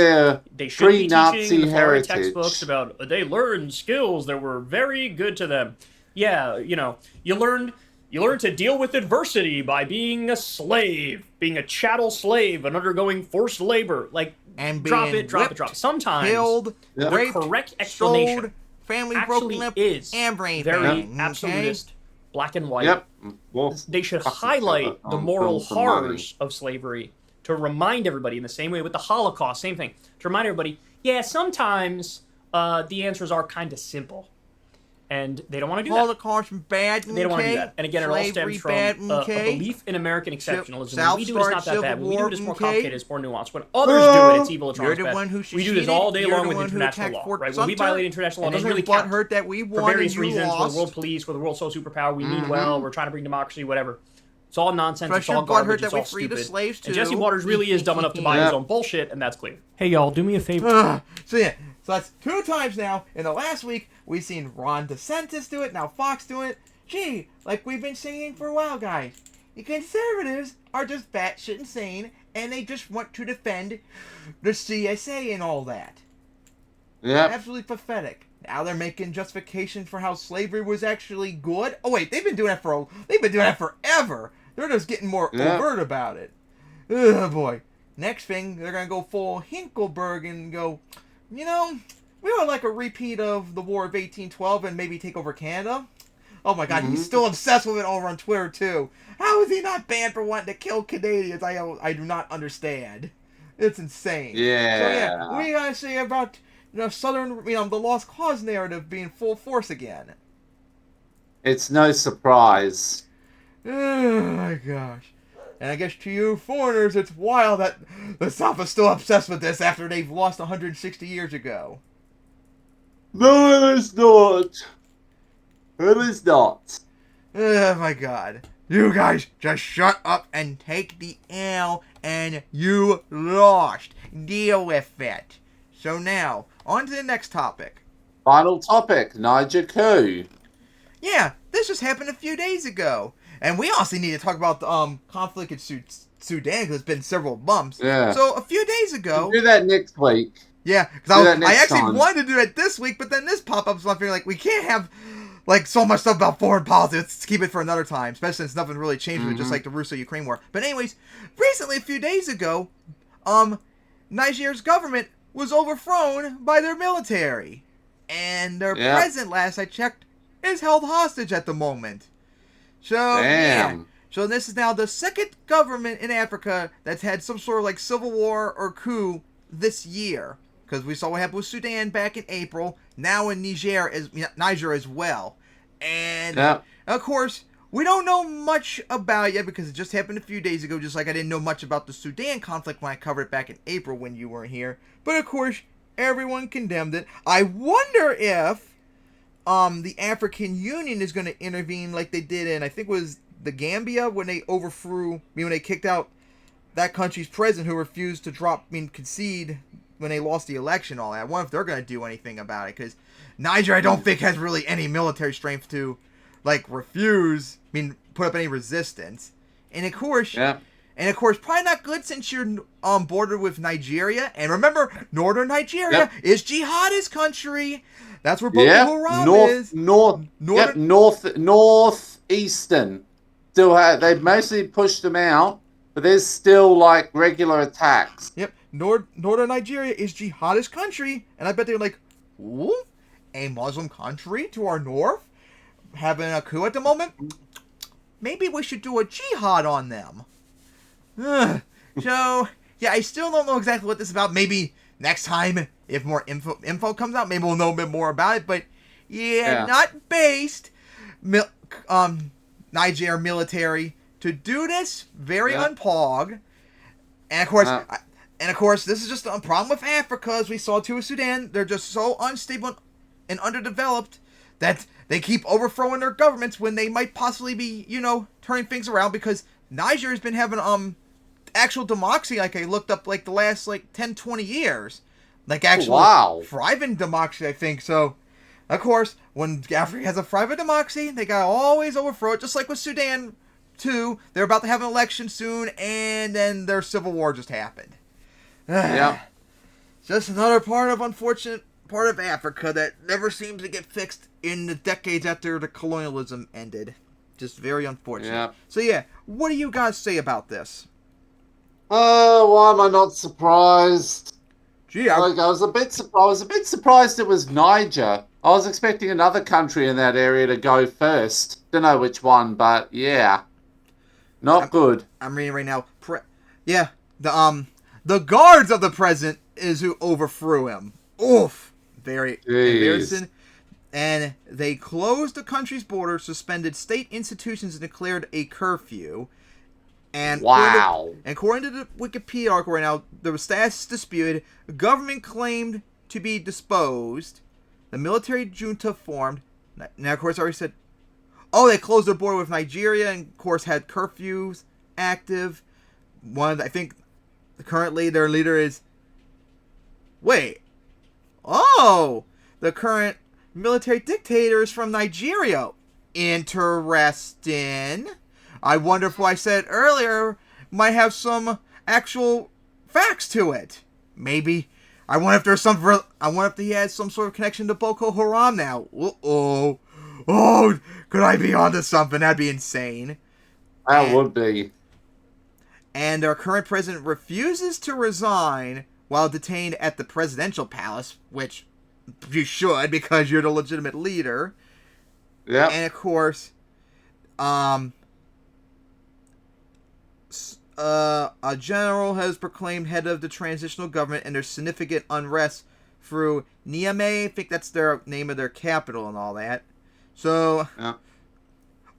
They should be teaching the foreign textbooks about they learned skills that were very good to them. Yeah, you know, you learn to deal with adversity by being a slave, being a chattel slave and undergoing forced labor. Like, and drop it. Sometimes killed, the raped, correct explanation sold, family actually broken up, is everything. very absolutist, black and white. Yep. Well, they should highlight the moral horrors of slavery to remind everybody, in the same way with the Holocaust, same thing, to remind everybody, yeah, sometimes the answers are kind of simple. And they don't want to do that. Holocaust bad, They don't want to do that. And again, it all stems from a belief in American exceptionalism. When we do it, it's not that bad. When we do it, it's more complicated, it's more nuanced. When others do it, it's evil, it's wrong, it's bad. We do this all day long with international law, right? When we violate international law, it doesn't really count. Hurt that we won for various and you reasons, lost. we're the world police, we're the world sole superpower, we mean well, we're trying to bring democracy, whatever. It's all nonsense, it's all garbage, it's all stupid. And Jesse Waters really is dumb enough to buy his own bullshit, and that's clear. Hey, y'all, do me a favor. So that's 2 times now. In the last week, we've seen Ron DeSantis do it, now Fox do it. Gee, like we've been saying for a while, guys. The conservatives are just batshit insane, and they just want to defend the CSA and all that. Yeah. Absolutely pathetic. Now they're making justification for how slavery was actually good. Oh wait, they've been doing that forever. They're just getting more overt about it. Oh boy. Next thing, they're gonna go full Hinkleberg and go, you know, we would like a repeat of the War of 1812 and maybe take over Canada. Oh my God, he's still obsessed with it over on Twitter too. How is he not banned for wanting to kill Canadians? I do not understand. It's insane. Yeah. So yeah, what do you guys say about the lost cause narrative being full force again? It's no surprise. Oh my gosh. And I guess to you foreigners, it's wild that the South is still obsessed with this after they've lost 160 years ago. No, it is not. It is not. Oh my God. You guys just shut up and take the L, and you lost. Deal with it. So now, on to the next topic. Final topic, Niger coup. Yeah, this just happened a few days ago. And we also need to talk about the conflict in Sudan, because it's been several months. Yeah. So a few days ago... We'll do that next week. Yeah, because I actually wanted to do that this week, but then this pop-up, so I'm feeling like we can't have so much stuff about foreign policy. Let's keep it for another time, especially since nothing really changed with just like the Russo-Ukraine war. But anyways, recently, a few days ago, Niger's government was overthrown by their military. And their president, last I checked, is held hostage at the moment. So, yeah. So this is now the second government in Africa that's had some sort of civil war or coup this year. Because we saw what happened with Sudan back in April. Now in Niger as well. And, of course, we don't know much about it yet because it just happened a few days ago. Just like I didn't know much about the Sudan conflict when I covered it back in April when you weren't here. But, of course, everyone condemned it. I wonder if the African Union is going to intervene like they did in, I think it was the Gambia, when they when they kicked out that country's president who refused to concede when they lost the election, all that. I wonder if they're going to do anything about it, because Niger, I don't think, has really any military strength to, put up any resistance. And of course, probably not good since you're bordered with Nigeria. And remember, northern Nigeria is jihadist country. That's where Boko Haram is. Northeastern. Still they've mostly pushed them out, but there's still regular attacks. Yep. Northern Nigeria is jihadist country, and I bet they're like, ooh, a Muslim country to our north? Having a coup at the moment? Maybe we should do a jihad on them. So, yeah, I still don't know exactly what this is about. Maybe next time, if more info comes out, maybe we'll know a bit more about it. But not based. Niger military to do this very unpog, and of course, this is just a problem with Africa, as we saw too with Sudan. They're just so unstable and underdeveloped that they keep overthrowing their governments when they might possibly be, turning things around, because Niger has been having actual democracy, like I looked up, like the last 10, 20 years, like actual thriving democracy, I think. So, of course, when Africa has a thriving democracy, they gotta always overthrow it, just like with Sudan too. They're about to have an election soon, and then their civil war just happened. Yeah. Just another unfortunate part of Africa that never seems to get fixed in the decades after the colonialism ended. Just very unfortunate. Yeah. So yeah, what do you guys say about this? Why am I not surprised? Gee, I was a bit surprised it was Niger. I was expecting another country in that area to go first. Don't know which one, but yeah. Not good. I'm reading right now. The guards of the president is who overthrew him. Oof. Very embarrassing. And they closed the country's borders, suspended state institutions, and declared a curfew. And according to the Wikipedia article right now, the status is disputed. The government claimed to be disposed. The military junta formed. Now, of course, I already said, they closed their border with Nigeria, and of course had curfews active. I think currently their leader is... the current military dictator is from Nigeria. Interesting. I wonder if what I said earlier might have some actual facts to it. Maybe. I wonder if there's I wonder if he has some sort of connection to Boko Haram now. Oh, could I be onto something? That'd be insane. That would be. And our current president refuses to resign while detained at the presidential palace, which you should, because you're the legitimate leader. Yeah. And of course, a general has proclaimed head of the transitional government, and there's significant unrest through Niamey. I think that's their name of their capital and all that. So,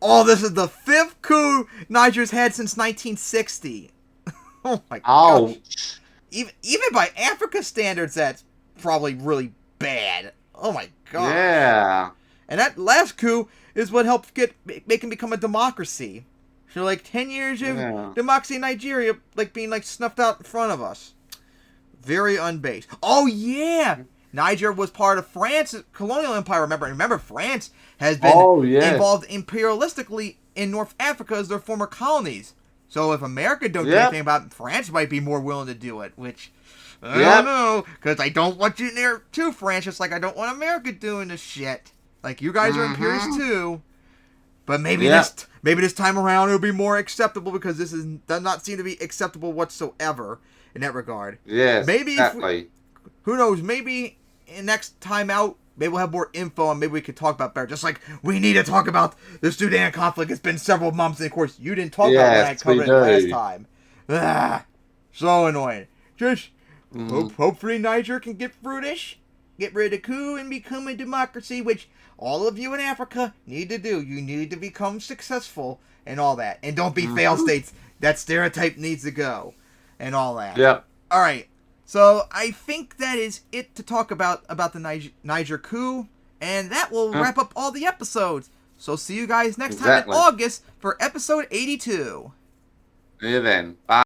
this is the 5th coup Niger's had since 1960. Oh my gosh. Even by Africa standards, that's probably really bad. Oh my god. Yeah. And that last coup is what helped make him become a democracy. So 10 years of democracy in Nigeria, being snuffed out in front of us. Very unbased. Oh yeah! Niger was part of France's colonial empire, remember France has been involved imperialistically in North Africa as their former colonies. So if America don't do anything about it, France might be more willing to do it, which I don't know, because I don't want you near too, France, just like I don't want America doing this shit. You guys are imperialists too. But maybe this time around it'll be more acceptable, because this does not seem to be acceptable whatsoever in that regard. Yes, maybe exactly. Who knows? Maybe next time out, maybe we'll have more info, and maybe we could talk about better. Just like we need to talk about the Sudan conflict. It's been several months, and of course you didn't talk about when I covered it last time. So annoying. Just hopefully Niger can get through this, get rid of the coup, and become a democracy, which all of you in Africa need to do. You need to become successful and all that. And don't be failed states. That stereotype needs to go. And all that. Yep. All right. So I think that is it to talk about the Niger coup. And that will wrap up all the episodes. So see you guys next time in August for episode 82. See you then. Bye.